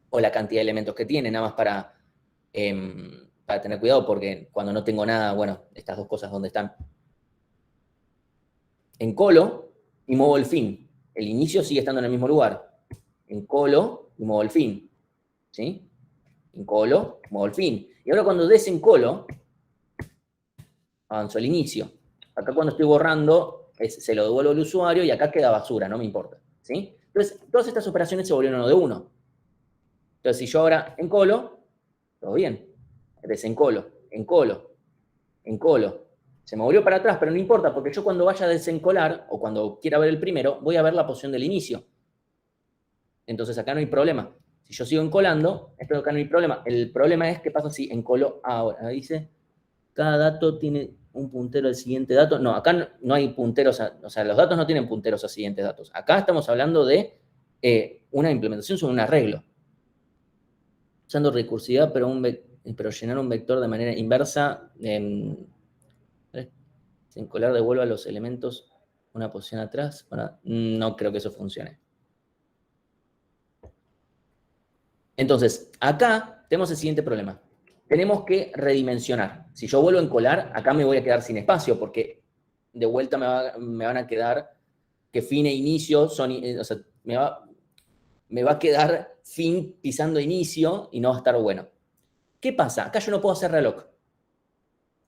o la cantidad de elementos que tiene, nada más para tener cuidado, porque cuando no tengo nada, bueno, estas dos cosas, ¿dónde están? Encolo y muevo el fin. El inicio sigue estando en el mismo lugar. Encolo y muevo el fin, ¿sí? Encolo, muevo el fin. Y ahora cuando desencolo, avanzo el inicio. Acá cuando estoy borrando, se lo devuelvo al usuario y acá queda basura, no me importa, ¿sí? Entonces, todas estas operaciones se volvieron uno de uno. Entonces, si yo ahora encolo, todo bien. Desencolo, encolo, encolo. Se me volvió para atrás, pero no importa, porque yo cuando vaya a desencolar, o cuando quiera ver el primero, voy a ver la posición del inicio. Entonces acá no hay problema. Si yo sigo encolando, esto acá no hay problema. El problema es qué pasa si encolo ahora. Dice, cada dato tiene un puntero al siguiente dato. No, acá no hay punteros, o sea, los datos no tienen punteros a siguientes datos. Acá estamos hablando de una implementación sobre un arreglo. Usando recursividad, pero llenar un vector de manera inversa. Encolar devuelva los elementos una posición atrás. No creo que eso funcione. Entonces, acá tenemos el siguiente problema. Tenemos que redimensionar. Si yo vuelvo a encolar, acá me voy a quedar sin espacio, porque de vuelta me van a quedar que fin e inicio son, o sea, me va a quedar fin pisando inicio y no va a estar bueno. ¿Qué pasa? Acá yo no puedo hacer reloc.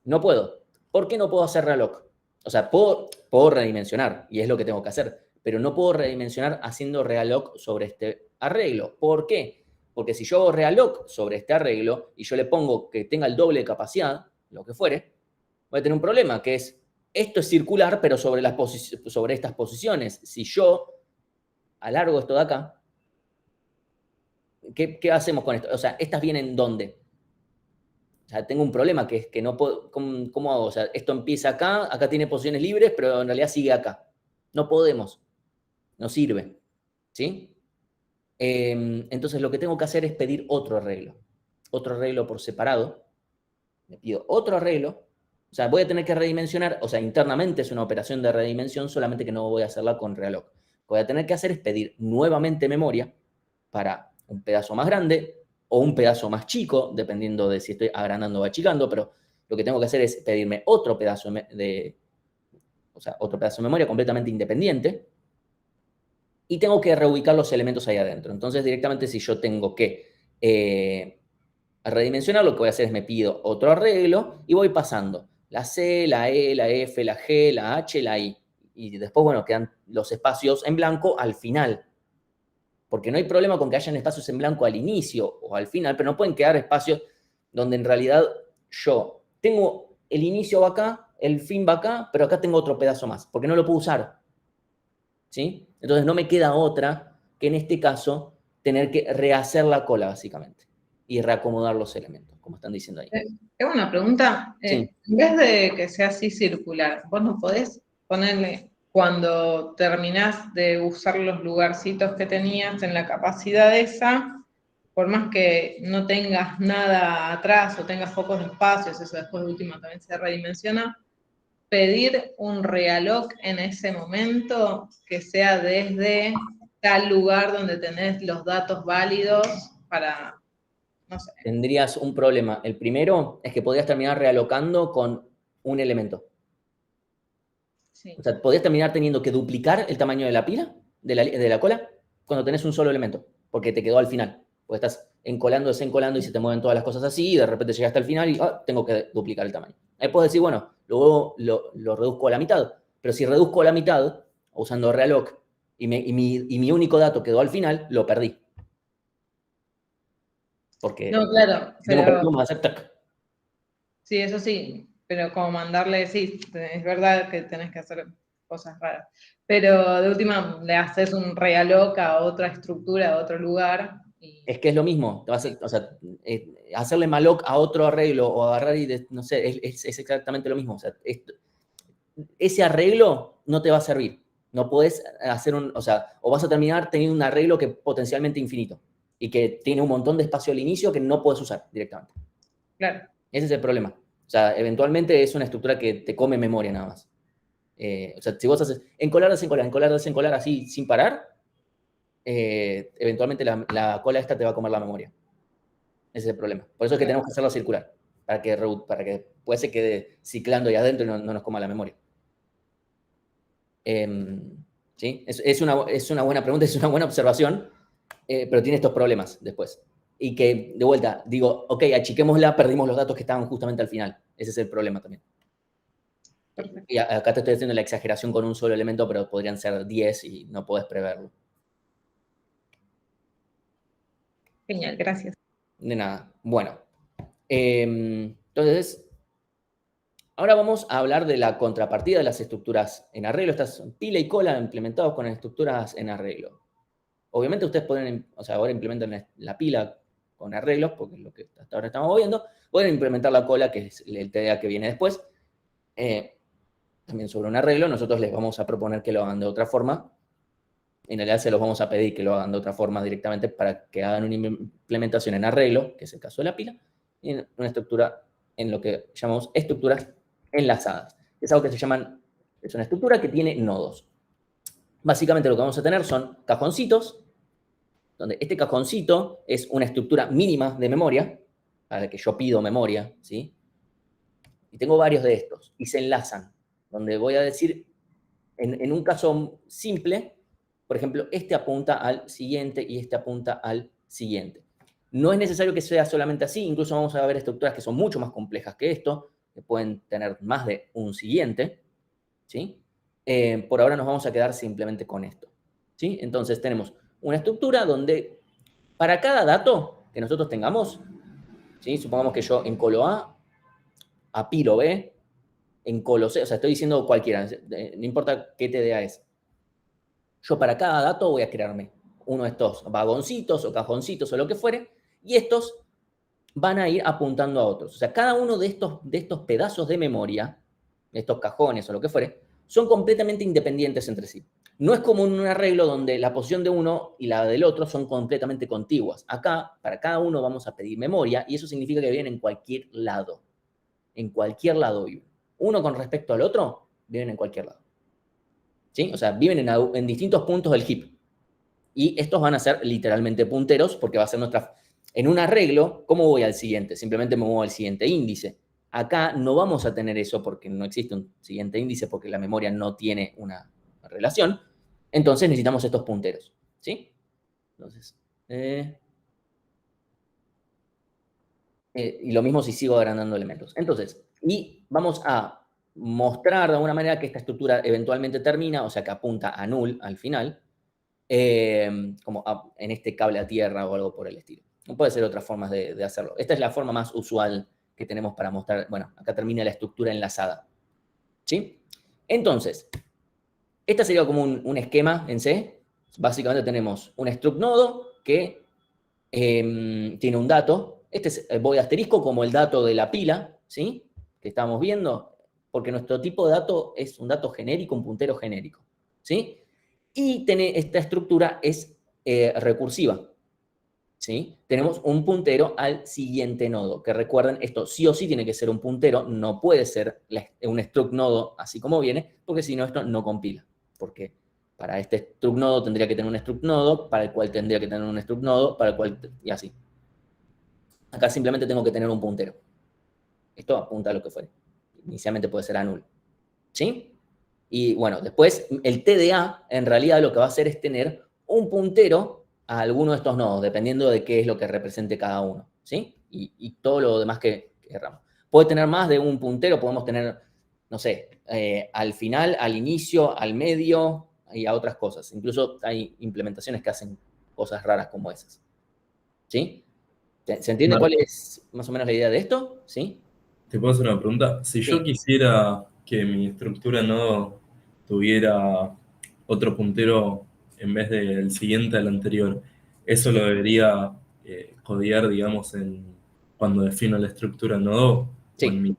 No puedo. ¿Por qué no puedo hacer reloc? O sea, puedo redimensionar, y es lo que tengo que hacer, pero no puedo redimensionar haciendo realoc sobre este arreglo. ¿Por qué? Porque si yo hago realoc sobre este arreglo y yo le pongo que tenga el doble de capacidad, lo que fuere, voy a tener un problema, que es, esto es circular, pero sobre estas posiciones. Si yo alargo esto de acá, ¿qué hacemos con esto? O sea, ¿estas vienen dónde? O sea, tengo un problema que es que no puedo, ¿cómo hago? O sea, esto empieza acá tiene posiciones libres, pero en realidad sigue acá. No podemos. No sirve. ¿Sí? Entonces lo que tengo que hacer es pedir otro arreglo por separado. Me pido otro arreglo. O sea, voy a tener que redimensionar, o sea, internamente es una operación de redimensión, solamente que no voy a hacerla con realoc. Lo que voy a tener que hacer es pedir nuevamente memoria para un pedazo más grande o un pedazo más chico, dependiendo de si estoy agrandando o achicando, pero lo que tengo que hacer es pedirme otro pedazo otro pedazo de memoria completamente independiente, y tengo que reubicar los elementos ahí adentro. Entonces, directamente, si yo tengo que redimensionar, lo que voy a hacer es me pido otro arreglo y voy pasando la C, la E, la F, la G, la H, la I. Y después, bueno, quedan los espacios en blanco al final. Porque no hay problema con que hayan espacios en blanco al inicio o al final, pero no pueden quedar espacios donde en realidad yo tengo el inicio va acá, el fin va acá, pero acá tengo otro pedazo más, porque no lo puedo usar. ¿Sí? Entonces no me queda otra que en este caso tener que rehacer la cola, básicamente, y reacomodar los elementos, como están diciendo ahí. Tengo una pregunta. Sí. En vez de que sea así circular, ¿vos no podés ponerle, cuando terminás de usar los lugarcitos que tenías en la capacidad esa, por más que no tengas nada atrás o tengas pocos espacios, eso después de última también se redimensiona, pedir un realoc en ese momento que sea desde tal lugar donde tenés los datos válidos para, no sé. Tendrías un problema. El primero es que podrías terminar realocando con un elemento. Sí. O sea, podrías terminar teniendo que duplicar el tamaño de la pila, de la cola, cuando tenés un solo elemento, porque te quedó al final. Porque estás encolando, desencolando y se te mueven todas las cosas así, y de repente llegaste al final y tengo que duplicar el tamaño. Ahí puedes decir, bueno, luego lo reduzco a la mitad. Pero si reduzco a la mitad, usando realoc, y mi único dato quedó al final, lo perdí. Porque No, claro, vamos a hacer tac. Sí, eso sí, pero como mandarle, sí, es verdad que tenés que hacer cosas raras. Pero de última le haces un realoc a otra estructura, a otro lugar. Es que es lo mismo. O sea, hacerle malloc a otro arreglo o agarrar y, no sé, es exactamente lo mismo. O sea, ese arreglo no te va a servir. No podés hacer o vas a terminar teniendo un arreglo que es potencialmente infinito y que tiene un montón de espacio al inicio que no podés usar directamente. Claro. Ese es el problema. O sea, eventualmente es una estructura que te come memoria nada más. O sea, si vos haces encolar, desencolar así sin parar, eventualmente la cola esta te va a comer la memoria. Ese es el problema. Por eso es que tenemos que hacerlo circular, para que después se quede ciclando ahí adentro y no nos coma la memoria. ¿Sí? Es una buena pregunta, es una buena observación, pero tiene estos problemas después. Y que, de vuelta, digo, ok, achiquémosla, perdimos los datos que estaban justamente al final. Ese es el problema también. Perfecto. Y acá te estoy haciendo la exageración con un solo elemento, pero podrían ser 10 y no podés preverlo. Genial, gracias. De nada. Bueno, entonces, ahora vamos a hablar de la contrapartida de las estructuras en arreglo. Estas son pila y cola implementados con estructuras en arreglo. Obviamente ustedes pueden, o sea, ahora implementan la pila con arreglos, porque es lo que hasta ahora estamos viendo. Pueden implementar la cola, que es el TDA que viene después. También sobre un arreglo, nosotros les vamos a proponer que lo hagan de otra forma. En realidad se los vamos a pedir que lo hagan de otra forma directamente para que hagan una implementación en arreglo, que es el caso de la pila, y en una estructura, en lo que llamamos estructuras enlazadas. Es algo que se llaman, es una estructura que tiene nodos. Básicamente lo que vamos a tener son cajoncitos, donde este cajoncito es una estructura mínima de memoria, para la que yo pido memoria, ¿sí? Y tengo varios de estos, y se enlazan, donde voy a decir, en un caso simple, por ejemplo, este apunta al siguiente y este apunta al siguiente. No es necesario que sea solamente así, incluso vamos a ver estructuras que son mucho más complejas que esto, que pueden tener más de un siguiente, ¿sí? Por ahora nos vamos a quedar simplemente con esto, ¿sí? Entonces tenemos una estructura donde para cada dato que nosotros tengamos, ¿sí? Supongamos que yo en colo A apilo B, en colo C, o sea, estoy diciendo cualquiera, no importa qué TDA es. Yo para cada dato voy a crearme uno de estos vagoncitos o cajoncitos o lo que fuere, y estos van a ir apuntando a otros. O sea, cada uno de estos pedazos de memoria, de estos cajones o lo que fuere, son completamente independientes entre sí. No es como un arreglo donde la posición de uno y la del otro son completamente contiguas. Acá, para cada uno vamos a pedir memoria, y eso significa que vienen en cualquier lado. En cualquier lado viven. Uno con respecto al otro, viven en cualquier lado. ¿Sí? O sea, viven en distintos puntos del heap. Y estos van a ser literalmente punteros, porque va a ser nuestra... En un arreglo, ¿cómo voy al siguiente? Simplemente me muevo al siguiente índice. Acá no vamos a tener eso porque no existe un siguiente índice, porque la memoria no tiene una relación. Entonces necesitamos estos punteros. ¿Sí? Entonces... y lo mismo si sigo agrandando elementos. Entonces, y vamos a mostrar de alguna manera que esta estructura eventualmente termina, o sea, que apunta a null al final, como en este cable a tierra o algo por el estilo. No puede ser otras formas de hacerlo. Esta es la forma más usual que tenemos para mostrar. Bueno, acá termina la estructura enlazada. ¿Sí? Entonces, esta sería como un esquema en C. Básicamente tenemos un struct nodo que tiene un dato. Este es el void asterisco como el dato de la pila, ¿sí? Que estamos viendo, porque nuestro tipo de dato es un dato genérico, un puntero genérico, ¿sí? Y esta estructura es recursiva, ¿sí? Tenemos un puntero al siguiente nodo, que recuerden, esto sí o sí tiene que ser un puntero, no puede ser un struct nodo así como viene, porque si no esto no compila, porque para este struct nodo tendría que tener un struct nodo, para el cual tendría que tener un struct nodo, para el cual, y así. Acá simplemente tengo que tener un puntero. Esto apunta a lo que fuere. Inicialmente puede ser a null. ¿Sí? Y bueno, después el TDA en realidad lo que va a hacer es tener un puntero a alguno de estos nodos, dependiendo de qué es lo que represente cada uno. ¿Sí? Y todo lo demás que queramos. Puede tener más de un puntero, podemos tener, no sé, al final, al inicio, al medio y a otras cosas. Incluso hay implementaciones que hacen cosas raras como esas. ¿Sí? ¿Se entiende Vale. cuál es más o menos la idea de esto? ¿Sí? ¿Te puedo hacer una pregunta? Si yo Sí. quisiera que mi estructura no tuviera otro puntero en vez del siguiente al anterior, ¿eso lo debería codear, digamos, cuando defino la estructura nodo? Sí. ¿O en mi...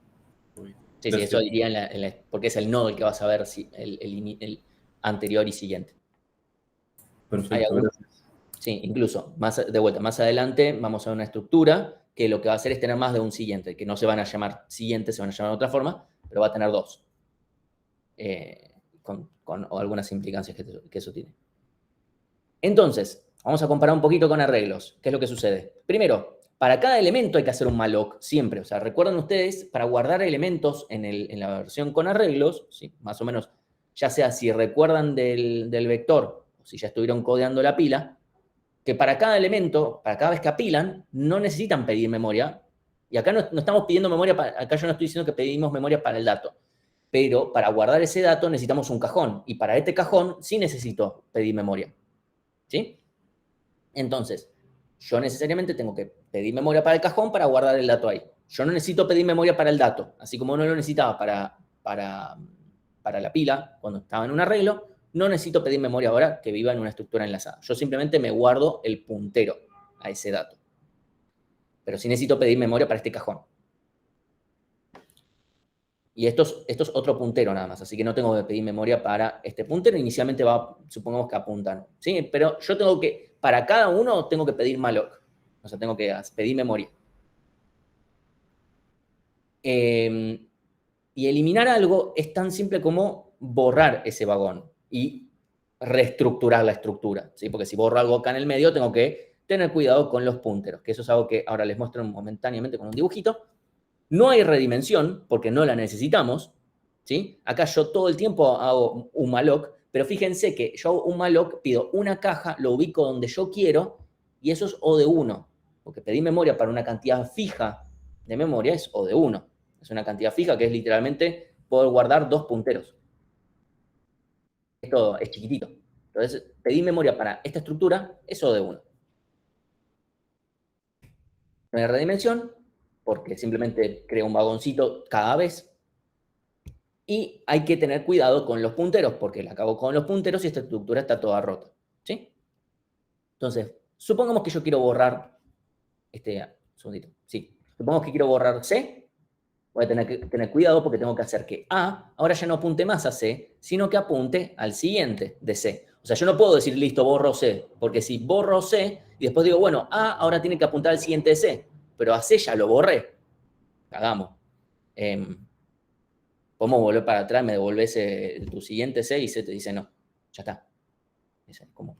Sí, eso iría porque es el nodo el que va a saber si el anterior y siguiente. Perfecto, gracias. Sí, incluso, de vuelta, más adelante vamos a ver una estructura que lo que va a hacer es tener más de un siguiente, que no se van a llamar siguientes, se van a llamar de otra forma, pero va a tener dos. Con algunas implicancias que eso tiene. Entonces, vamos a comparar un poquito con arreglos. ¿Qué es lo que sucede? Primero, para cada elemento hay que hacer un malloc siempre. O sea, recuerden ustedes, para guardar elementos en la versión con arreglos, ¿sí? Más o menos, ya sea si recuerdan del vector, o si ya estuvieron codeando la pila, que para cada elemento, para cada vez que apilan, no necesitan pedir memoria. Y acá no estamos pidiendo memoria, acá yo no estoy diciendo que pedimos memoria para el dato. pero para guardar ese dato necesitamos un cajón, y para este cajón sí necesito pedir memoria, ¿sí? Entonces, yo necesariamente tengo que pedir memoria para el cajón para guardar el dato ahí. Yo no necesito pedir memoria para el dato, así como no lo necesitaba para la pila cuando estaba en un arreglo, no necesito pedir memoria ahora que viva en una estructura enlazada. Yo simplemente me guardo el puntero a ese dato. Pero sí necesito pedir memoria para este cajón. Y esto es otro puntero nada más, así que no tengo que pedir memoria para este puntero. Inicialmente supongamos que apuntan, ¿sí? Pero yo tengo que, para cada uno tengo que pedir malloc. O sea, tengo que pedir memoria. Y eliminar algo es tan simple como borrar ese vagón y reestructurar la estructura, ¿sí? Porque si borro algo acá en el medio, tengo que tener cuidado con los punteros, que eso es algo que ahora les muestro momentáneamente con un dibujito. No hay redimensión, porque no la necesitamos, ¿sí? Acá yo todo el tiempo hago un malloc, pero fíjense que yo hago un malloc, pido una caja, lo ubico donde yo quiero, y eso es O de 1, porque pedir memoria para una cantidad fija de memoria es O de 1. Es una cantidad fija que es literalmente poder guardar 2 punteros. Esto es chiquitito. Entonces, pedir memoria para esta estructura es O de 1. No hay redimensión, porque simplemente creo un vagoncito cada vez. Y hay que tener cuidado con los punteros, porque la cago con los punteros y esta estructura está toda rota, ¿sí? Entonces, supongamos que yo quiero borrar, segundito, sí. Supongamos que quiero borrar C, voy a tener que tener cuidado porque tengo que hacer que A ahora ya no apunte más a C, sino que apunte al siguiente de C. O sea, yo no puedo decir, listo, borro C, porque si borro C y después digo, bueno, A ahora tiene que apuntar al siguiente de C, pero a C ya lo borré. Cagamos. Podemos volver para atrás, me devolvés tu siguiente C y C te dice no, ya está. ¿Cómo?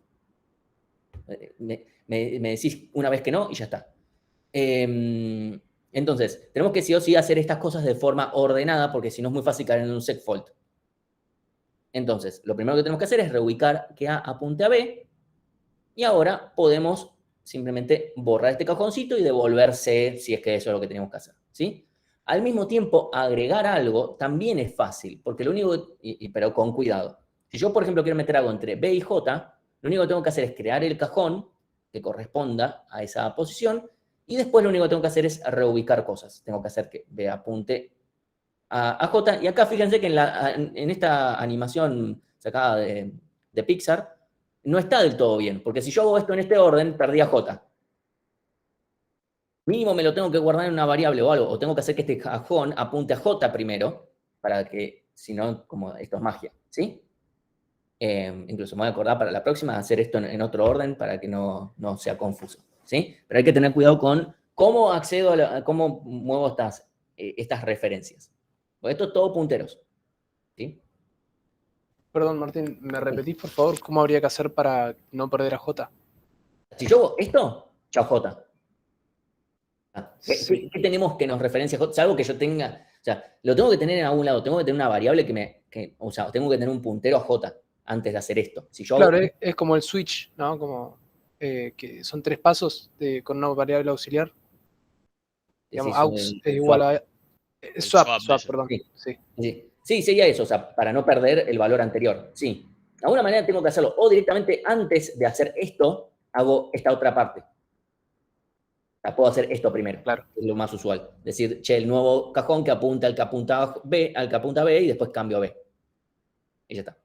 Me decís una vez que no y ya está. Entonces, tenemos que sí o sí hacer estas cosas de forma ordenada, porque si no es muy fácil caer en un segfault. Entonces, lo primero que tenemos que hacer es reubicar que A apunte a B, y ahora podemos simplemente borrar este cajoncito y devolver C, si es que eso es lo que tenemos que hacer, ¿sí? Al mismo tiempo, agregar algo también es fácil, porque lo único, pero con cuidado. Si yo, por ejemplo, quiero meter algo entre B y J, lo único que tengo que hacer es crear el cajón que corresponda a esa posición, y después lo único que tengo que hacer es reubicar cosas. Tengo que hacer que B apunte a J, y acá fíjense que en esta animación sacada de Pixar, no está del todo bien, porque si yo hago esto en este orden, perdí a J. Mínimo me lo tengo que guardar en una variable o algo, o tengo que hacer que este cajón apunte a J primero, para que, si no, como esto es magia, ¿sí? Incluso me voy a acordar para la próxima hacer esto en otro orden para que no sea confuso, ¿sí? Pero hay que tener cuidado con cómo accedo cómo muevo estas referencias. Porque esto es todo punteros, ¿sí? Perdón, Martín, ¿me repetís, por favor, cómo habría que hacer para no perder a J? Si yo hago esto, chao J. Sí. ¿Qué tenemos que nos referencia J? Salvo que yo tenga, o sea, lo tengo que tener en algún lado, tengo que tener una variable o sea, tengo que tener un puntero a J antes de hacer esto. Si yo Claro, hago, es como el switch, ¿no? Como que son 3 pasos con una variable auxiliar. Digamos, aux es igual a... Swap, perdón. Sí, sería eso, o sea, para no perder el valor anterior, sí. De alguna manera tengo que hacerlo, o directamente antes de hacer esto, hago esta otra parte. O sea, puedo hacer esto primero, claro. Es lo más usual. Decir, che, el nuevo cajón que apunta al que apunta a B, y después cambio a B. Y ya está.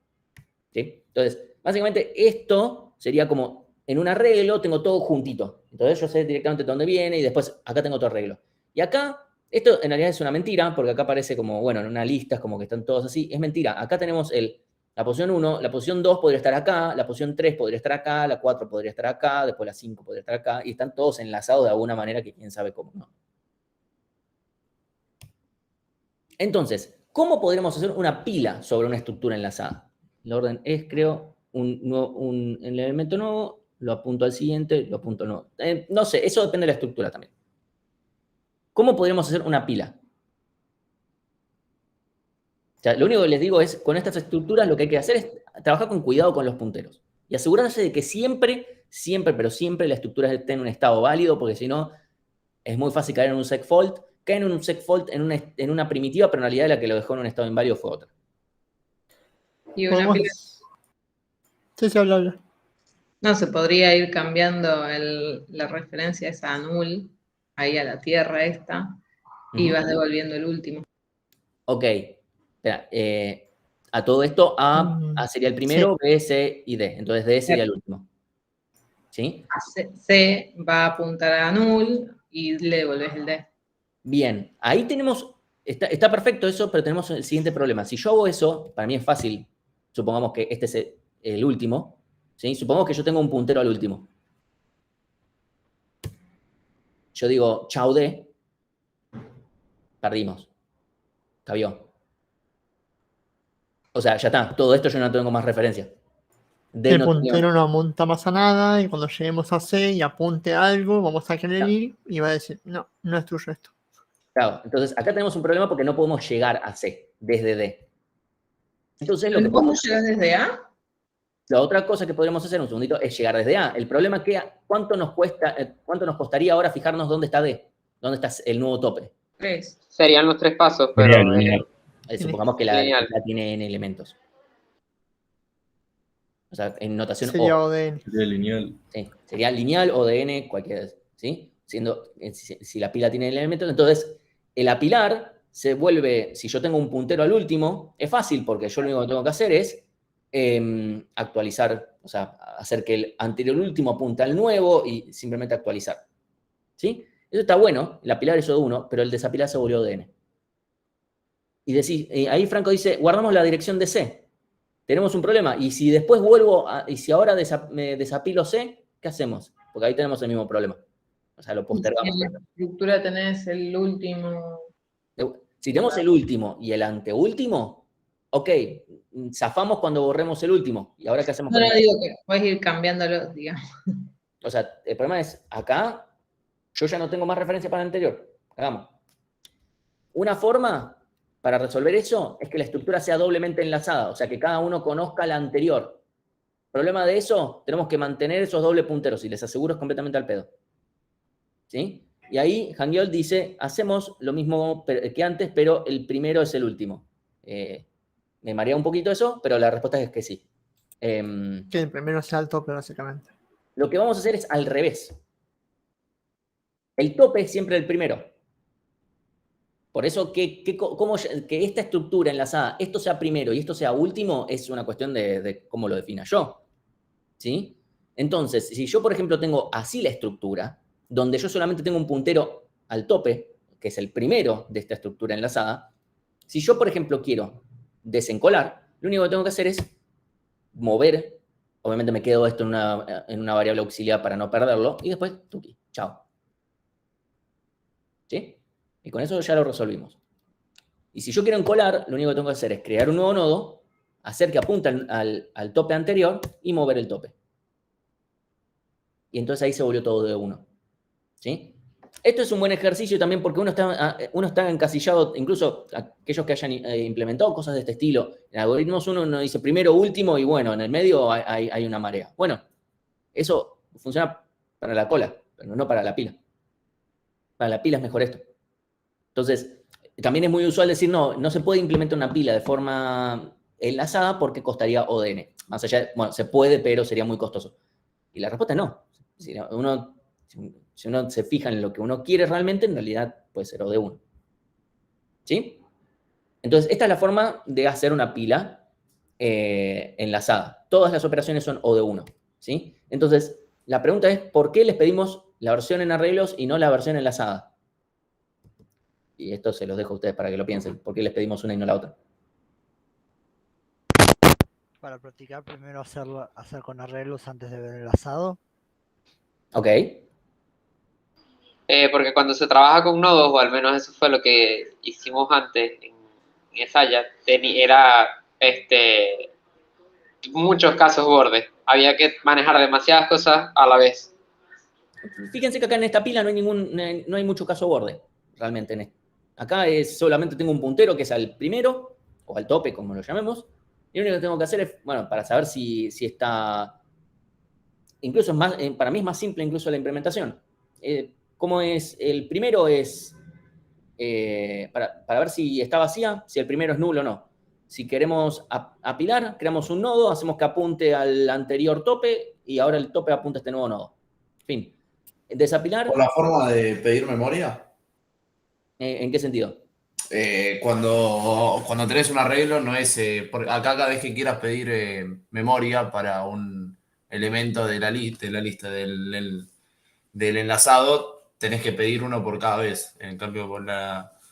¿Sí? Entonces, básicamente esto sería como, en un arreglo tengo todo juntito. Entonces yo sé directamente dónde viene y después acá tengo otro arreglo. Y acá, esto en realidad es una mentira, porque acá parece como, bueno, en una lista es como que están todos así. Es mentira. Acá tenemos la posición 1, la posición 2 podría estar acá, la posición 3 podría estar acá, la 4 podría estar acá, después la 5 podría estar acá, y están todos enlazados de alguna manera que quién sabe cómo, ¿no? Entonces, ¿cómo podríamos hacer una pila sobre una estructura enlazada? El orden es, creo, un elemento nuevo, lo apunto al siguiente, lo apunto nuevo. No sé, eso depende de la estructura también. ¿Cómo podríamos hacer una pila? O sea, lo único que les digo es, con estas estructuras lo que hay que hacer es trabajar con cuidado con los punteros. Y asegurarse de que siempre, pero siempre la estructura esté en un estado válido, porque si no, es muy fácil caer en un segfault cae en un segfault en una primitiva, pero en realidad la que lo dejó en un estado inválido fue otra. Y una pila, Sí, habla. no, se podría ir cambiando la referencia esa a null, ahí a la tierra esta, y vas devolviendo el último. Ok. Espera, a todo esto, A sería el primero, B, C y D. Entonces D sería el último. ¿Sí? C va a apuntar a null y le devolves el D. Bien, ahí tenemos, está perfecto eso, pero tenemos el siguiente problema. Si yo hago eso, para mí es fácil, supongamos que este es el último, ¿sí? Supongamos que yo tengo un puntero al último. Yo digo, chau D, perdimos. Cabió. O sea, ya está, todo esto yo no tengo más referencia. D El no puntero tenía- no apunta más a nada y cuando lleguemos a C y apunte algo, vamos a querer ir y va a decir, no, no es tuyo esto. Claro, entonces acá tenemos un problema porque no podemos llegar a C desde D. Entonces lo que ¿Vos no podemos... llegás desde A? La otra cosa que podríamos hacer, un segundito, es llegar desde A. El problema es que cuánto nos costaría ahora fijarnos dónde está D, dónde está el nuevo tope. 3. Serían los 3 pasos, pero Sería lineal. Supongamos que la Lineal. tiene n elementos. O sea, en notación Sería O. ODN. Sería lineal. Sí, sería lineal o de n, cualquiera, ¿sí? Siendo, si la pila tiene elementos, entonces el apilar se vuelve, si yo tengo un puntero al último, es fácil porque yo lo único que tengo que hacer es actualizar, o sea, hacer que el anterior último apunte al nuevo y simplemente actualizar. ¿Sí? Eso está bueno, el apilar es O1, pero el desapilar se volvió ODN. Y ahí Franco dice, guardamos la dirección de C. Tenemos un problema. Y si después y si ahora me desapilo C, ¿qué hacemos? Porque ahí tenemos el mismo problema. O sea, lo postergamos. En la estructura tenés el último. Si tenemos el último y el anteúltimo, ok, zafamos cuando borremos el último. ¿Y ahora qué hacemos No, con no el? digo que puedes ir cambiándolo, digamos. O sea, el problema es, acá, yo ya no tengo más referencia para el anterior. Hagamos. Una forma para resolver eso es que la estructura sea doblemente enlazada, o sea, que cada uno conozca la anterior. Problema de eso, tenemos que mantener esos doble punteros y les aseguro es completamente al pedo. ¿Sí? Y ahí Hangiol dice, hacemos lo mismo que antes, pero el primero es el último. Me marea un poquito eso, pero la respuesta es que sí. Que el primero sea el tope, básicamente. Lo que vamos a hacer es al revés. El tope es siempre el primero. Por eso que esta estructura enlazada, esto sea primero y esto sea último, es una cuestión de cómo lo defina yo. ¿Sí? Entonces, si yo, por ejemplo, tengo así la estructura, donde yo solamente tengo un puntero al tope, que es el primero de esta estructura enlazada, si yo, por ejemplo, quiero desencolar, lo único que tengo que hacer es mover, obviamente me quedo esto en una variable auxiliar para no perderlo, y después, tuki, chao. ¿Sí? Y con eso ya lo resolvimos. Y si yo quiero encolar, lo único que tengo que hacer es crear un nuevo nodo, hacer que apunte al tope anterior y mover el tope. Y entonces ahí se volvió todo de uno. ¿Sí? Esto es un buen ejercicio también porque uno está encasillado, incluso aquellos que hayan implementado cosas de este estilo. En algoritmos uno dice primero, último y bueno, en el medio hay una marea. Bueno, eso funciona para la cola, pero no para la pila. Para la pila es mejor esto. Entonces, también es muy usual decir, no se puede implementar una pila de forma enlazada porque costaría ODN. Más allá, bueno, se puede, pero sería muy costoso. Y la respuesta es no. Si uno se fija en lo que uno quiere realmente, en realidad puede ser O de 1. ¿Sí? Entonces, esta es la forma de hacer una pila enlazada. Todas las operaciones son O de 1. ¿Sí? Entonces, la pregunta es, ¿por qué les pedimos la versión en arreglos y no la versión enlazada? Y esto se los dejo a ustedes para que lo piensen. ¿Por qué les pedimos una y no la otra? Para practicar primero hacer con arreglos antes de ver el asado. Ok. Porque cuando se trabaja con nodos, o al menos eso fue lo que hicimos antes en Esaya, era muchos casos borde. Había que manejar demasiadas cosas a la vez. Fíjense que acá en esta pila no hay mucho caso borde, realmente. Acá solamente tengo un puntero que es al primero, o al tope, como lo llamemos, y lo único que tengo que hacer es, bueno, para saber si está... Incluso es más, para mí es más simple incluso la implementación. Como es, el primero es para ver si está vacía, si el primero es nulo o no. Si queremos apilar, creamos un nodo, hacemos que apunte al anterior tope y ahora el tope apunta a este nuevo nodo. En fin, desapilar. ¿Por la forma de pedir memoria? ¿En qué sentido? Cuando tenés un arreglo, no es. Acá cada vez que quieras pedir memoria para un elemento de la lista del enlazado, tenés que pedir uno por cada vez. En cambio,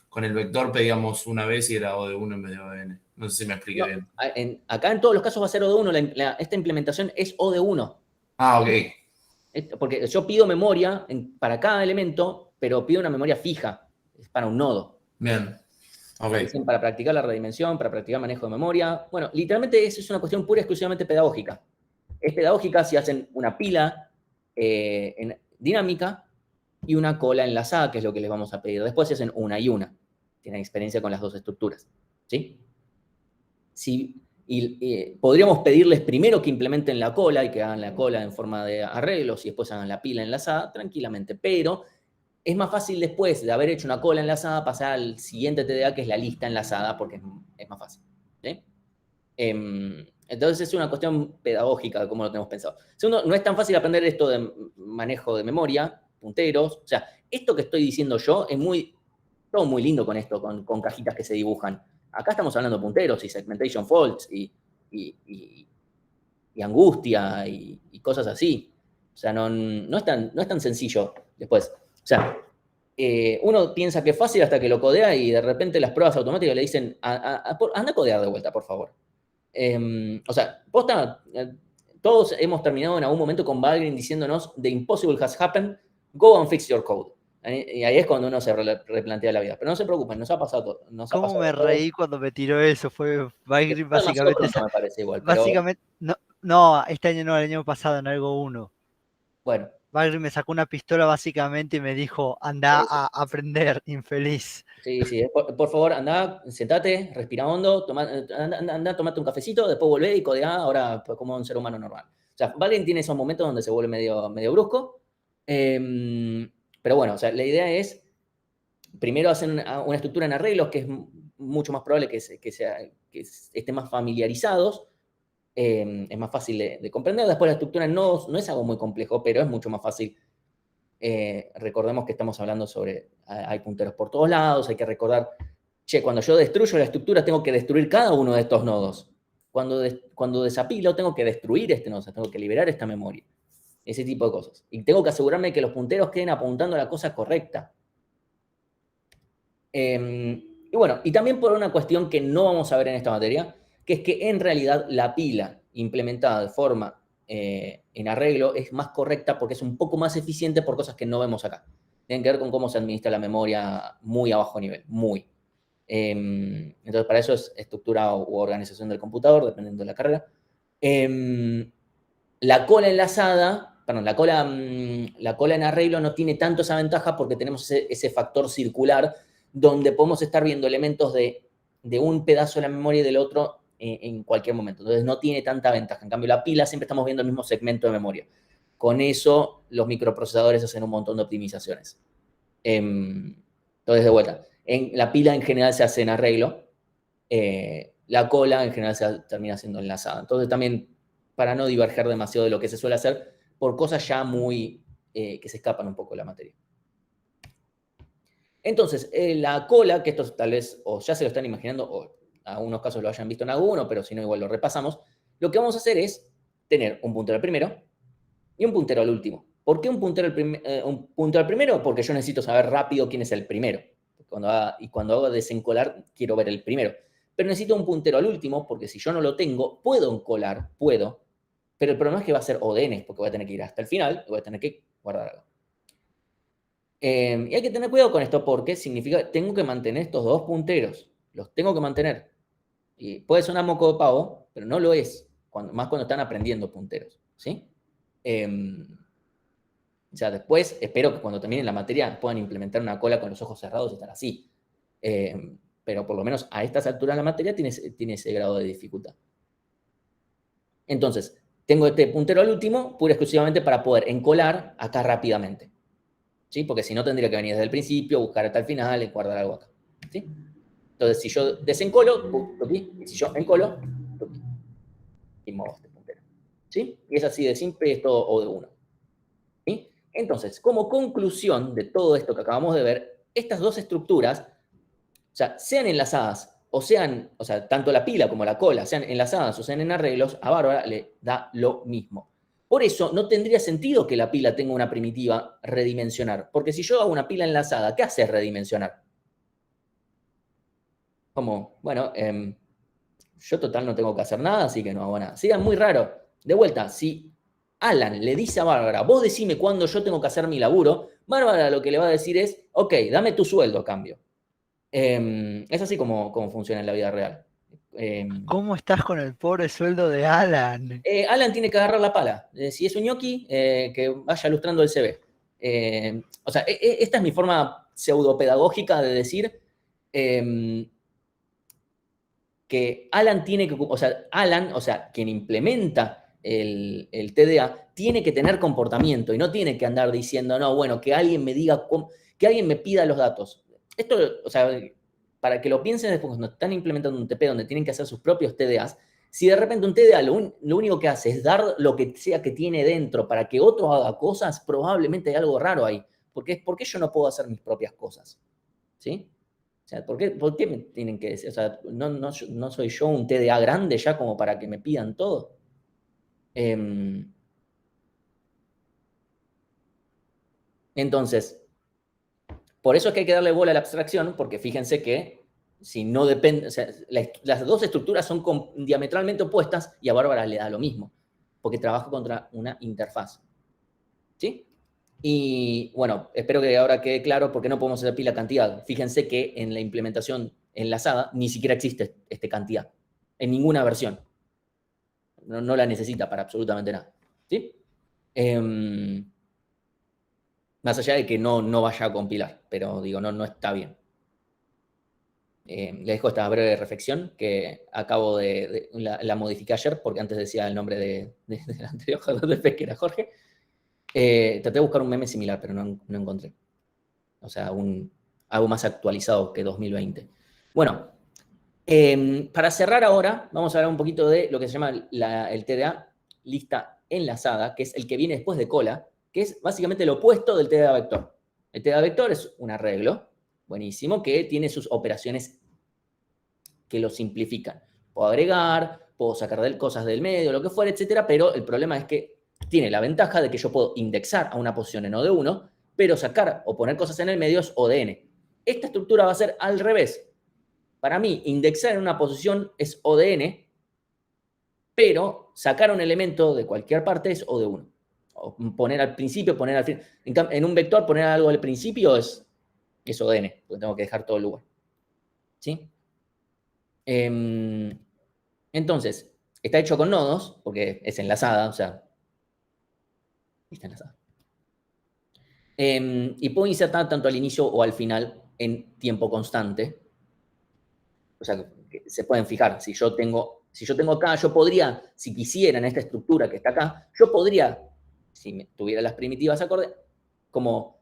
con el vector pedíamos una vez y era O de 1 en vez de O de n. No sé si me expliqué bien. Acá en todos los casos va a ser O de 1. Esta implementación es O de 1. Ah, ok. Porque yo pido memoria para cada elemento, pero pido una memoria fija. Es para un nodo. Bien. Okay. Para practicar la redimensión, para practicar manejo de memoria. Bueno, literalmente eso es una cuestión pura y exclusivamente pedagógica. Es pedagógica si hacen una pila dinámica y una cola enlazada, que es lo que les vamos a pedir. Después se hacen una y una. Tienen experiencia con las dos estructuras. ¿Sí? Podríamos pedirles primero que implementen la cola y que hagan la cola en forma de arreglos y después hagan la pila enlazada, tranquilamente. Pero es más fácil después de haber hecho una cola enlazada pasar al siguiente TDA, que es la lista enlazada, porque es más fácil. ¿Sí? Entonces es una cuestión pedagógica de cómo lo tenemos pensado. Segundo, no es tan fácil aprender esto de manejo de memoria, punteros. O sea, esto que estoy diciendo yo es todo muy lindo con esto, con cajitas que se dibujan. Acá estamos hablando de punteros y segmentation faults y angustia y cosas así. O sea, no es tan sencillo después. O sea, uno piensa que es fácil hasta que lo codea y de repente las pruebas automáticas le dicen, anda a codear de vuelta, por favor. O sea, posta, todos hemos terminado en algún momento con Valgrind diciéndonos, the impossible has happened, go and fix your code. Y ahí es cuando uno se replantea la vida. Pero no se preocupen, nos ha pasado todo. ¿Cómo me reí cuando me tiró eso? Fue Valgrind básicamente. Me parece igual, básicamente, no, este año no, el año pasado en algo 1. Bueno. Valgrind me sacó una pistola básicamente y me dijo, anda a aprender, infeliz. Sí. Por favor, anda, sentate, respira hondo, anda, tomate un cafecito, después volvé y codea ahora como un ser humano normal. O sea, Valgrind tiene esos momentos donde se vuelve medio brusco. Pero bueno, o sea, la idea es primero hacer una estructura en arreglos que es mucho más probable que estén más familiarizados. Es más fácil de comprender. Después la estructura en nodos no es algo muy complejo, pero es mucho más fácil. Recordemos que estamos hablando sobre, hay punteros por todos lados, hay que recordar, cuando yo destruyo la estructura tengo que destruir cada uno de estos nodos. Cuando desapilo tengo que destruir este nodo, o sea, tengo que liberar esta memoria. Ese tipo de cosas. Y tengo que asegurarme que los punteros queden apuntando a la cosa correcta. Y bueno, y también por una cuestión que no vamos a ver en esta materia, que es que en realidad la pila implementada de forma en arreglo es más correcta porque es un poco más eficiente por cosas que no vemos acá. Tienen que ver con cómo se administra la memoria muy a bajo nivel, muy. Entonces, para eso es estructura u organización del computador, dependiendo de la carrera. La cola enlazada, perdón, la cola en arreglo no tiene tanto esa ventaja porque tenemos ese factor circular donde podemos estar viendo elementos de un pedazo de la memoria y del otro en cualquier momento. Entonces no tiene tanta ventaja. En cambio, la pila siempre estamos viendo el mismo segmento de memoria. Con eso, los microprocesadores hacen un montón de optimizaciones. Entonces, de vuelta, la pila en general se hace en arreglo. La cola en general termina siendo enlazada. Entonces también, para no diverger demasiado de lo que se suele hacer, por cosas ya muy que se escapan un poco de la materia. Entonces, la cola, que esto tal vez o ya se lo están imaginando, o en algunos casos lo hayan visto en alguno, pero si no, igual lo repasamos, lo que vamos a hacer es tener un puntero al primero y un puntero al último. ¿Por qué un puntero al primero? Porque yo necesito saber rápido quién es el primero. Cuando hago desencolar, quiero ver el primero. Pero necesito un puntero al último, porque si yo no lo tengo, puedo encolar, pero el problema es que va a ser O de n, porque voy a tener que ir hasta el final y voy a tener que guardar algo. Y hay que tener cuidado con esto porque significa que tengo que mantener estos dos punteros. Los tengo que mantener. Y puede sonar moco de pavo, pero no lo es. Más cuando están aprendiendo punteros. ¿Sí? O sea, después espero que cuando terminen la materia puedan implementar una cola con los ojos cerrados y estar así. Pero por lo menos a estas alturas de la materia tiene ese grado de dificultad. Entonces, tengo este puntero al último pura y exclusivamente para poder encolar acá rápidamente. ¿sí? Porque si no tendría que venir desde el principio, buscar hasta el final y guardar algo acá, ¿sí? Entonces, si yo desencolo, tuki, y si yo encolo, tuki, y muevo este puntero, ¿sí? Y es así de simple, es todo O de 1. ¿Sí? Entonces, como conclusión de todo esto que acabamos de ver, estas dos estructuras, o sea, sean enlazadas o sea, tanto la pila como la cola, sean enlazadas o sean en arreglos, a Bárbara le da lo mismo. Por eso no tendría sentido que la pila tenga una primitiva redimensionar, porque si yo hago una pila enlazada, ¿qué hace redimensionar? Como, bueno, yo total no tengo que hacer nada, así que no hago nada. Sería muy raro. De vuelta, si Alan le dice a Bárbara, vos decime cuándo yo tengo que hacer mi laburo, Bárbara lo que le va a decir es, ok, dame tu sueldo a cambio. Es así como funciona en la vida real. ¿Cómo estás con el pobre sueldo de Alan? Alan tiene que agarrar la pala. Si es un ñoqui, que vaya ilustrando el CV. O sea, esta es mi forma pseudopedagógica de decir que Alan tiene que, o sea, Alan, o sea, quien implementa el TDA, tiene que tener comportamiento y no tiene que andar diciendo, no, bueno, que alguien me diga, que alguien me pida los datos. Esto, o sea, para que lo piensen después, cuando están implementando un TP donde tienen que hacer sus propios TDAs, si de repente un TDA lo único que hace es dar lo que sea que tiene dentro para que otro haga cosas, probablemente hay algo raro ahí. Porque ¿por qué yo no puedo hacer mis propias cosas? ¿Sí? O sea, ¿por qué me tienen que decir? O sea, no soy yo un TDA grande ya como para que me pidan todo. Entonces, por eso es que hay que darle bola a la abstracción, porque fíjense que si no depende, o sea, las dos estructuras son diametralmente opuestas y a Bárbara le da lo mismo, porque trabaja contra una interfaz. ¿Sí? Y bueno, espero que ahora quede claro por qué no podemos hacer pila cantidad. Fíjense que en la implementación enlazada ni siquiera existe esta cantidad, en ninguna versión. No la necesita para absolutamente nada. ¿Sí? Más allá de que no vaya a compilar, pero digo, no está bien. Les dejo esta breve reflexión que acabo la modifiqué ayer, porque antes decía el nombre del anterior JTP, que era Jorge. Traté de buscar un meme similar, pero no encontré. O sea, algo más actualizado que 2020. Bueno, para cerrar ahora, vamos a hablar un poquito de lo que se llama el TDA, lista enlazada, que es el que viene después de cola, que es básicamente lo opuesto del TDA vector. El TDA vector es un arreglo, buenísimo, que tiene sus operaciones que lo simplifican. Puedo agregar, puedo sacar cosas del medio, lo que fuera, etcétera, pero el problema es que tiene la ventaja de que yo puedo indexar a una posición en O de 1, pero sacar o poner cosas en el medio es O de n. Esta estructura va a ser al revés. Para mí, indexar en una posición es O de n, pero sacar un elemento de cualquier parte es O de 1. O poner al principio, poner al fin. En un vector, poner algo al principio es O de n, porque tengo que dejar todo el lugar. ¿Sí? Entonces, está hecho con nodos, porque es enlazada, o sea, está enlazada. Y puedo insertar tanto al inicio o al final en tiempo constante. O sea, que se pueden fijar, si yo tengo acá, yo podría, si quisiera en esta estructura que está acá, yo podría, si tuviera las primitivas acorde, como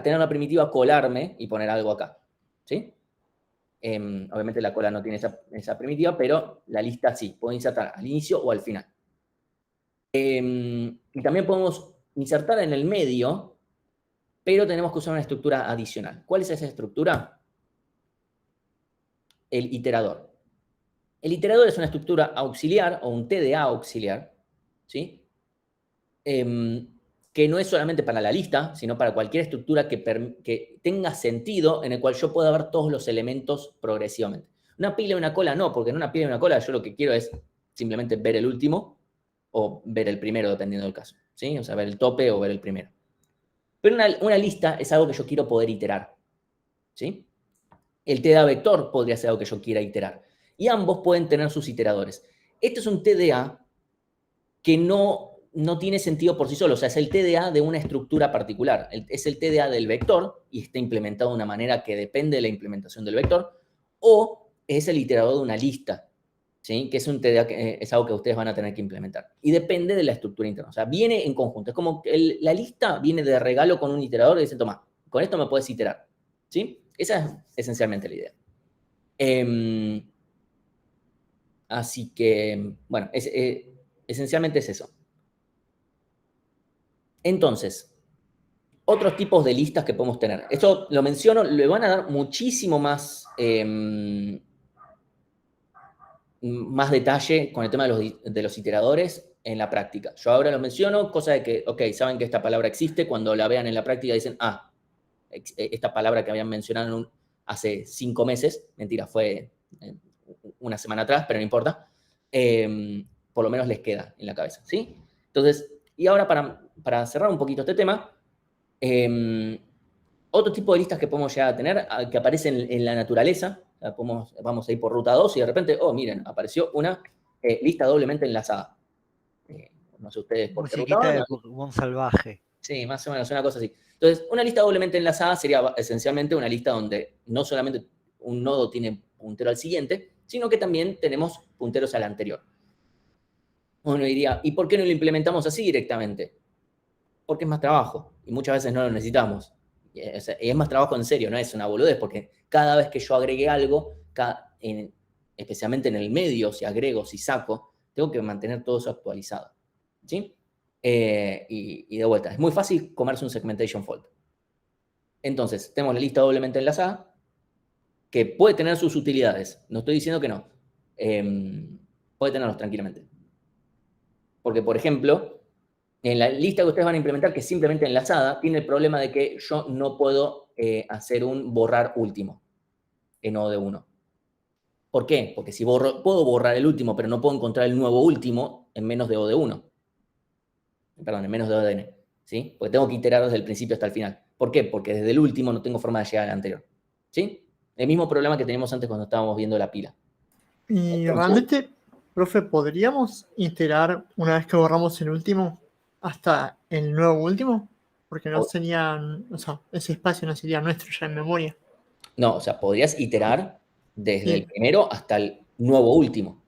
tener una primitiva, colarme y poner algo acá. ¿Sí? Obviamente la cola no tiene esa primitiva, pero la lista sí, puedo insertar al inicio o al final. Y también podemos insertar en el medio, pero tenemos que usar una estructura adicional. ¿Cuál es esa estructura? El iterador. El iterador es una estructura auxiliar o un TDA auxiliar, ¿sí? Que no es solamente para la lista, sino para cualquier estructura que tenga sentido en el cual yo pueda ver todos los elementos progresivamente. Una pila y una cola no, porque en una pila y una cola yo lo que quiero es simplemente ver el último o ver el primero, dependiendo del caso, ¿sí? O sea, ver el tope o ver el primero. Pero una lista es algo que yo quiero poder iterar, ¿sí? El TDA vector podría ser algo que yo quiera iterar. Y ambos pueden tener sus iteradores. Este es un TDA que no tiene sentido por sí solo. O sea, es el TDA de una estructura particular. Es el TDA del vector y está implementado de una manera que depende de la implementación del vector. O es el iterador de una lista. ¿sí? Que es un TDA que es algo que ustedes van a tener que implementar. Y depende de la estructura interna. O sea, viene en conjunto. Es como que la lista viene de regalo con un iterador y dicen, toma, con esto me puedes iterar. ¿Sí? Esa es esencialmente la idea. Así que, bueno, esencialmente es eso. Entonces, otros tipos de listas que podemos tener. Esto lo menciono, le van a dar muchísimo más, más detalle con el tema de los iteradores en la práctica. Yo ahora lo menciono, cosa de que, ok, saben que esta palabra existe, cuando la vean en la práctica dicen, ah, esta palabra que habían mencionado hace 5 meses, mentira, fue una semana atrás, pero no importa, por lo menos les queda en la cabeza, ¿sí? Entonces, y ahora para cerrar un poquito este tema, otro tipo de listas que podemos llegar a tener, que aparecen en la naturaleza, vamos a ir por ruta 2 y de repente, oh, miren, apareció una lista doblemente enlazada. No sé ustedes por qué ruta Musiquita de Pokémon salvaje. Sí, más o menos, una cosa así. Entonces, una lista doblemente enlazada sería esencialmente una lista donde no solamente un nodo tiene puntero al siguiente, sino que también tenemos punteros al anterior. Uno diría, ¿y por qué no lo implementamos así directamente? Porque es más trabajo y muchas veces no lo necesitamos. Y es más trabajo en serio, no es una boludez, porque cada vez que yo agregue algo, especialmente en el medio, si agrego, si saco, tengo que mantener todo eso actualizado. ¿Sí? Y de vuelta, es muy fácil comerse un segmentation fault. Entonces, tenemos la lista doblemente enlazada, que puede tener sus utilidades. No estoy diciendo que no. Puede tenerlos tranquilamente. Porque, por ejemplo, en la lista que ustedes van a implementar, que es simplemente enlazada, tiene el problema de que yo no puedo hacer un borrar último en O de 1. ¿Por qué? Porque si puedo borrar el último, pero no puedo encontrar el nuevo último en menos de O de 1. Perdón, en menos de ODN, ¿sí? Porque tengo que iterar desde el principio hasta el final. ¿Por qué? Porque desde el último no tengo forma de llegar al anterior, ¿sí? El mismo problema que teníamos antes cuando estábamos viendo la pila. Y realmente, profe, ¿podríamos iterar una vez que borramos el último hasta el nuevo último? Porque no serían, o sea, ese espacio no sería nuestro ya en memoria. No, o sea, podrías iterar desde el primero hasta el nuevo último.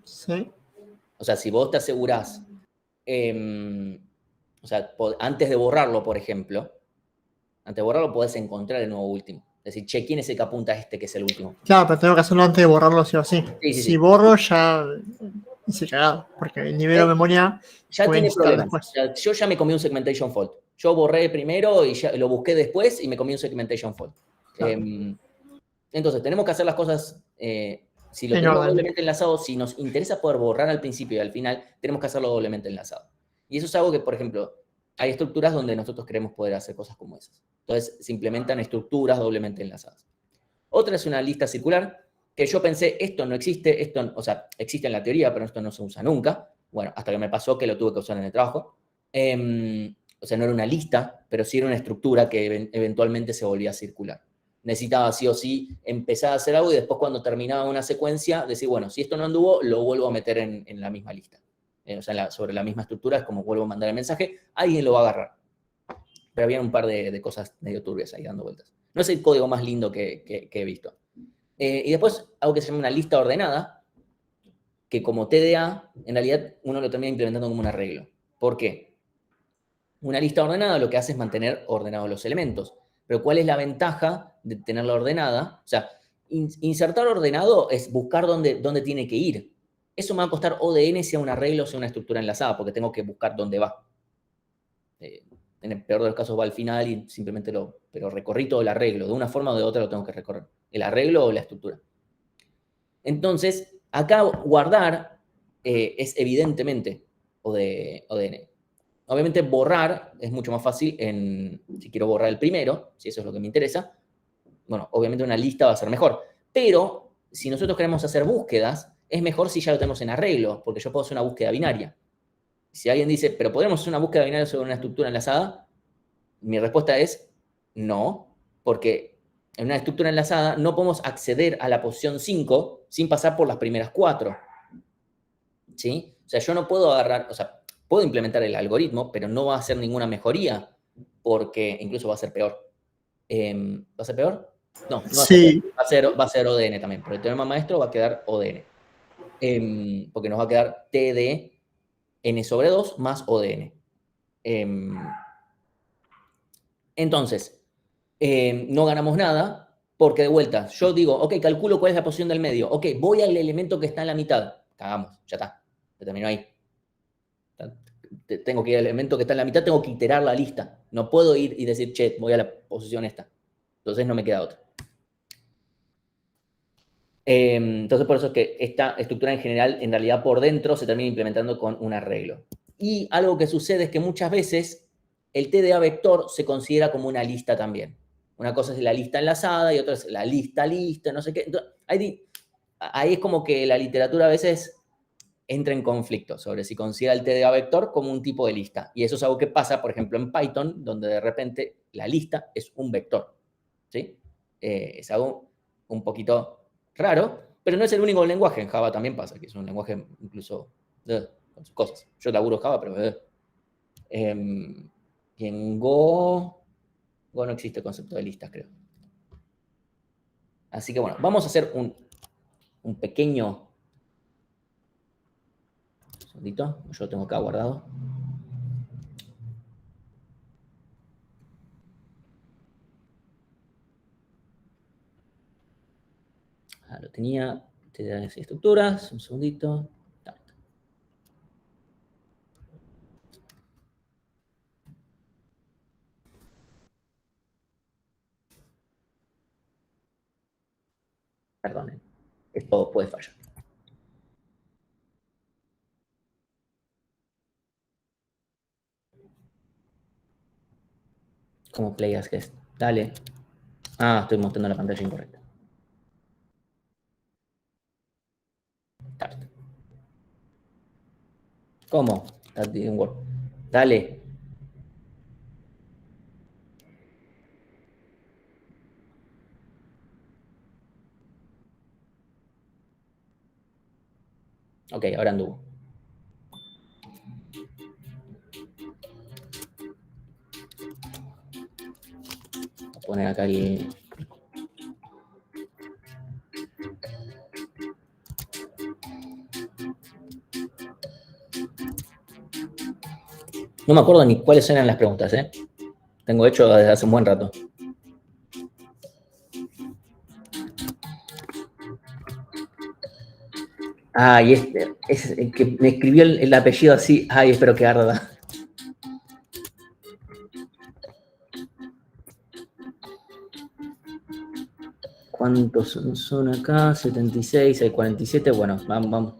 Sí. O sea, si vos te asegurás, o sea, antes de borrarlo, por ejemplo, antes de borrarlo podés encontrar el nuevo último. Es decir, che, ¿quién es el que apunta a este que es el último? Claro, pero tengo que hacerlo antes de borrarlo sí o sí. Sí, si borro ya hice cagado, porque el nivel de memoria ya tiene problemas. O sea, yo ya me comí un segmentation fault. Yo borré primero y ya lo busqué después y me comí un segmentation fault. Claro. Entonces, tenemos que hacer las cosas, si lo tenemos doblemente enlazado, si nos interesa poder borrar al principio y al final, tenemos que hacerlo doblemente enlazado. Y eso es algo que, por ejemplo, hay estructuras donde nosotros queremos poder hacer cosas como esas. Entonces, se implementan estructuras doblemente enlazadas. Otra es una lista circular, que yo pensé, esto no existe, esto, o sea, existe en la teoría, pero esto no se usa nunca. Bueno, hasta que me pasó que lo tuve que usar en el trabajo. O sea, no era una lista, pero sí era una estructura que eventualmente se volvía circular. Necesitaba sí o sí empezar a hacer algo y después cuando terminaba una secuencia, decir, bueno, si esto no anduvo, lo vuelvo a meter en la misma lista. O sea, sobre la misma estructura es como vuelvo a mandar el mensaje, alguien lo va a agarrar. Pero había un par de cosas medio turbias ahí dando vueltas. No es el código más lindo que he visto. Y después algo que se llama una lista ordenada, que como TDA, en realidad uno lo termina implementando como un arreglo. ¿Por qué? Una lista ordenada lo que hace es mantener ordenados los elementos. Pero ¿cuál es la ventaja de tenerla ordenada? O sea, insertar ordenado es buscar dónde tiene que ir. Eso me va a costar ODN sea un arreglo o sea una estructura enlazada, porque tengo que buscar dónde va. En el peor de los casos va al final y simplemente pero recorrí todo el arreglo. De una forma o de otra lo tengo que recorrer. El arreglo o la estructura. Entonces, acá guardar es evidentemente ODN. Obviamente borrar es mucho más fácil si quiero borrar el primero, si eso es lo que me interesa. Bueno, obviamente una lista va a ser mejor. Pero si nosotros queremos hacer búsquedas, es mejor si ya lo tenemos en arreglo, porque yo puedo hacer una búsqueda binaria. Si alguien dice, ¿pero podemos hacer una búsqueda binaria sobre una estructura enlazada? Mi respuesta es no, porque en una estructura enlazada no podemos acceder a la posición 5 sin pasar por las primeras 4. ¿Sí? O sea, yo no puedo agarrar, o sea, puedo implementar el algoritmo, pero no va a hacer ninguna mejoría, porque incluso va a ser peor. ¿Va a ser peor? No, no sí. va a ser ODN también, pero el teorema maestro va a quedar ODN. porque nos va a quedar T de n sobre 2 más O de n. Entonces, no ganamos nada, porque de vuelta, yo digo, ok, calculo cuál es la posición del medio, ok, voy al elemento que está en la mitad, cagamos, ya está, se terminó ahí. Tengo que ir al elemento que está en la mitad, tengo que iterar la lista, no puedo ir y decir, che, voy a la posición esta, entonces no me queda otra. Entonces, por eso es que esta estructura en general, en realidad por dentro, se termina implementando con un arreglo. Y algo que sucede es que muchas veces el TDA vector se considera como una lista también. Una cosa es la lista enlazada y otra es la lista, no sé qué. Entonces, ahí es como que la literatura a veces entra en conflicto sobre si considera el TDA vector como un tipo de lista. Y eso es algo que pasa, por ejemplo, en Python, donde de repente la lista es un vector. ¿Sí? Es algo un poquito raro, pero no es el único lenguaje. En Java también pasa, que es un lenguaje incluso con sus cosas. Yo laburo Java, pero... y en Go no existe el concepto de listas, creo. Así que bueno, vamos a hacer un pequeño... Un segundito, yo lo tengo acá guardado. Lo tenía, TDAs y estructuras, un segundito. Perdonen, esto puede fallar. ¿Cómo play as guest? Dale. Ah, estoy mostrando la pantalla incorrecta. Start. ¿Cómo? That didn't work. Dale. Ok, ahora anduvo. Voy a poner acá el... No me acuerdo ni cuáles eran las preguntas, ¿eh? Tengo hecho desde hace un buen rato. Ay, es el que me escribió el apellido así. Ay, espero que arda. ¿Cuántos son acá? 76, hay 47. Bueno, vamos.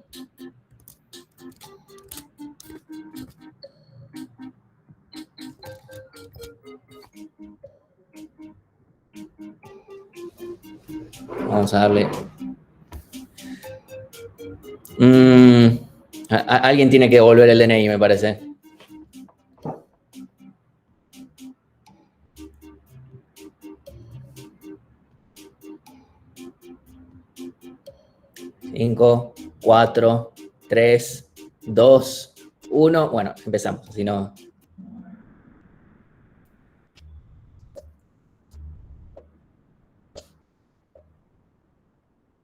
Vamos a darle. Alguien tiene que devolver el DNI, me parece. Cinco, 4, 3, 2, 1. Bueno, empezamos, si no...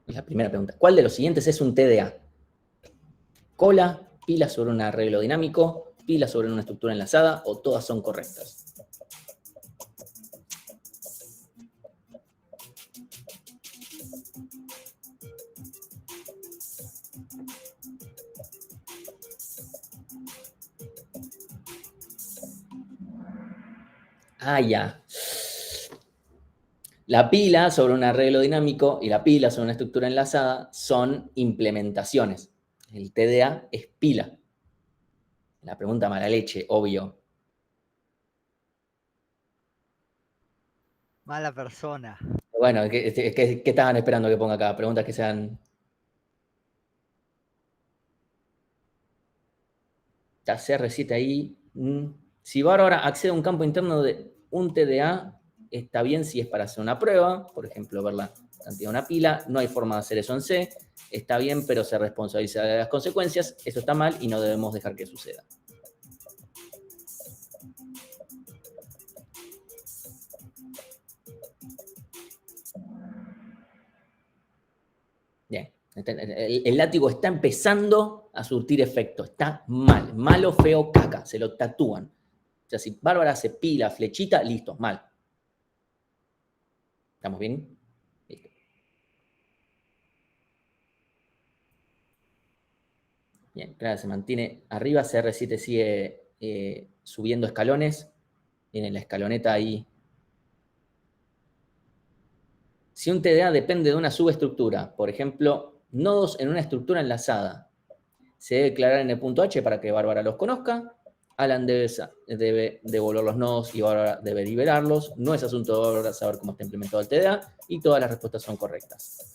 La primera pregunta. ¿Cuál de los siguientes es un TDA? Cola, pila sobre un arreglo dinámico, pila sobre una estructura enlazada, o todas son correctas. Ah, ya. La pila sobre un arreglo dinámico y la pila sobre una estructura enlazada son implementaciones. El TDA es pila. La pregunta mala leche, obvio. Mala persona. Bueno, ¿qué estaban esperando que ponga acá? Preguntas que sean... Ya CR7 ahí. Si Bárbara accede a un campo interno de un TDA, está bien si es para hacer una prueba, por ejemplo, ver la cantidad de una pila. No hay forma de hacer eso en C. Está bien, pero se responsabiliza de las consecuencias. Eso está mal y no debemos dejar que suceda. Bien, El látigo está empezando a surtir efecto. Está mal. Malo, feo, caca. Se lo tatúan. O sea, si Bárbara hace pila, flechita, listo, mal. ¿Estamos bien? Listo. Bien, claro, se mantiene arriba. CR7 sigue subiendo escalones. Tienen la escaloneta ahí. Si un TDA depende de una subestructura, por ejemplo, nodos en una estructura enlazada, se debe declarar en el punto H para que Bárbara los conozca. Alan debe devolver los nodos y Bárbara debe liberarlos. No es asunto de Bárbara saber cómo está implementado el TDA y todas las respuestas son correctas.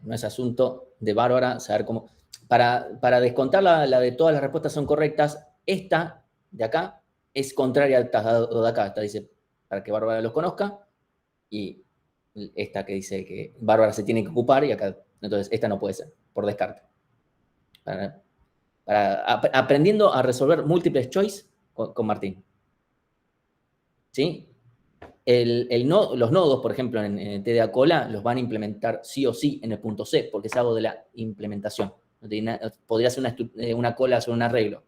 No es asunto de Bárbara saber cómo... Para descontar la de todas las respuestas son correctas, esta de acá es contraria a esta de acá. Esta dice para que Bárbara los conozca y esta que dice que Bárbara se tiene que ocupar y acá, entonces esta no puede ser, por descarte. Aprendiendo a resolver múltiples choice con Martín. ¿Sí? Los nodos, por ejemplo, en TDA cola, los van a implementar sí o sí en el punto C, porque es algo de la implementación. Podría ser una cola sobre un arreglo.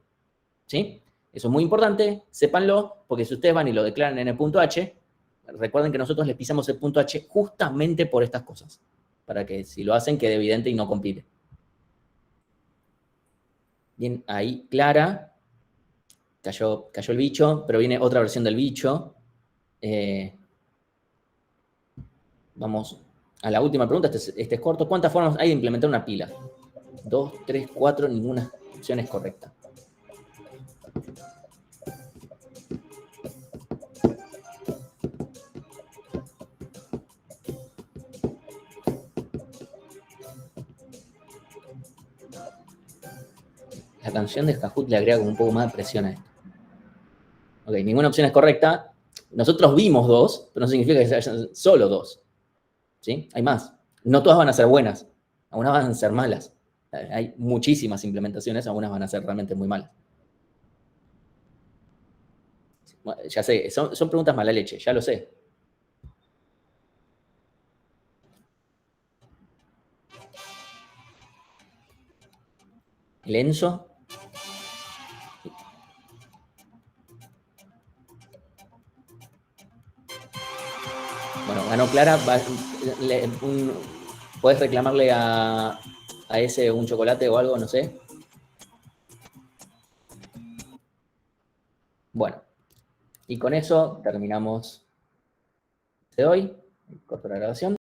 ¿Sí? Eso es muy importante, sépanlo, porque si ustedes van y lo declaran en el punto H, recuerden que nosotros les pisamos el punto H justamente por estas cosas, para que si lo hacen quede evidente y no compile. Bien, ahí Clara, cayó el bicho, pero viene otra versión del bicho. Vamos a la última pregunta, este es corto. ¿Cuántas formas hay de implementar una pila? 2, 3, 4, ninguna opción es correcta. La canción de Kahoot le agrega como un poco más de presión a esto. Ok, ninguna opción es correcta. Nosotros vimos 2, pero no significa que sean solo 2. ¿Sí? Hay más. No todas van a ser buenas. Algunas van a ser malas. Hay muchísimas implementaciones, algunas van a ser realmente muy malas. Ya sé, son preguntas mala leche, ya lo sé. ¿El Enzo? Bueno, ganó Clara. ¿Puedes reclamarle a ese un chocolate o algo? No sé. Bueno, y con eso terminamos de hoy. Corto la grabación.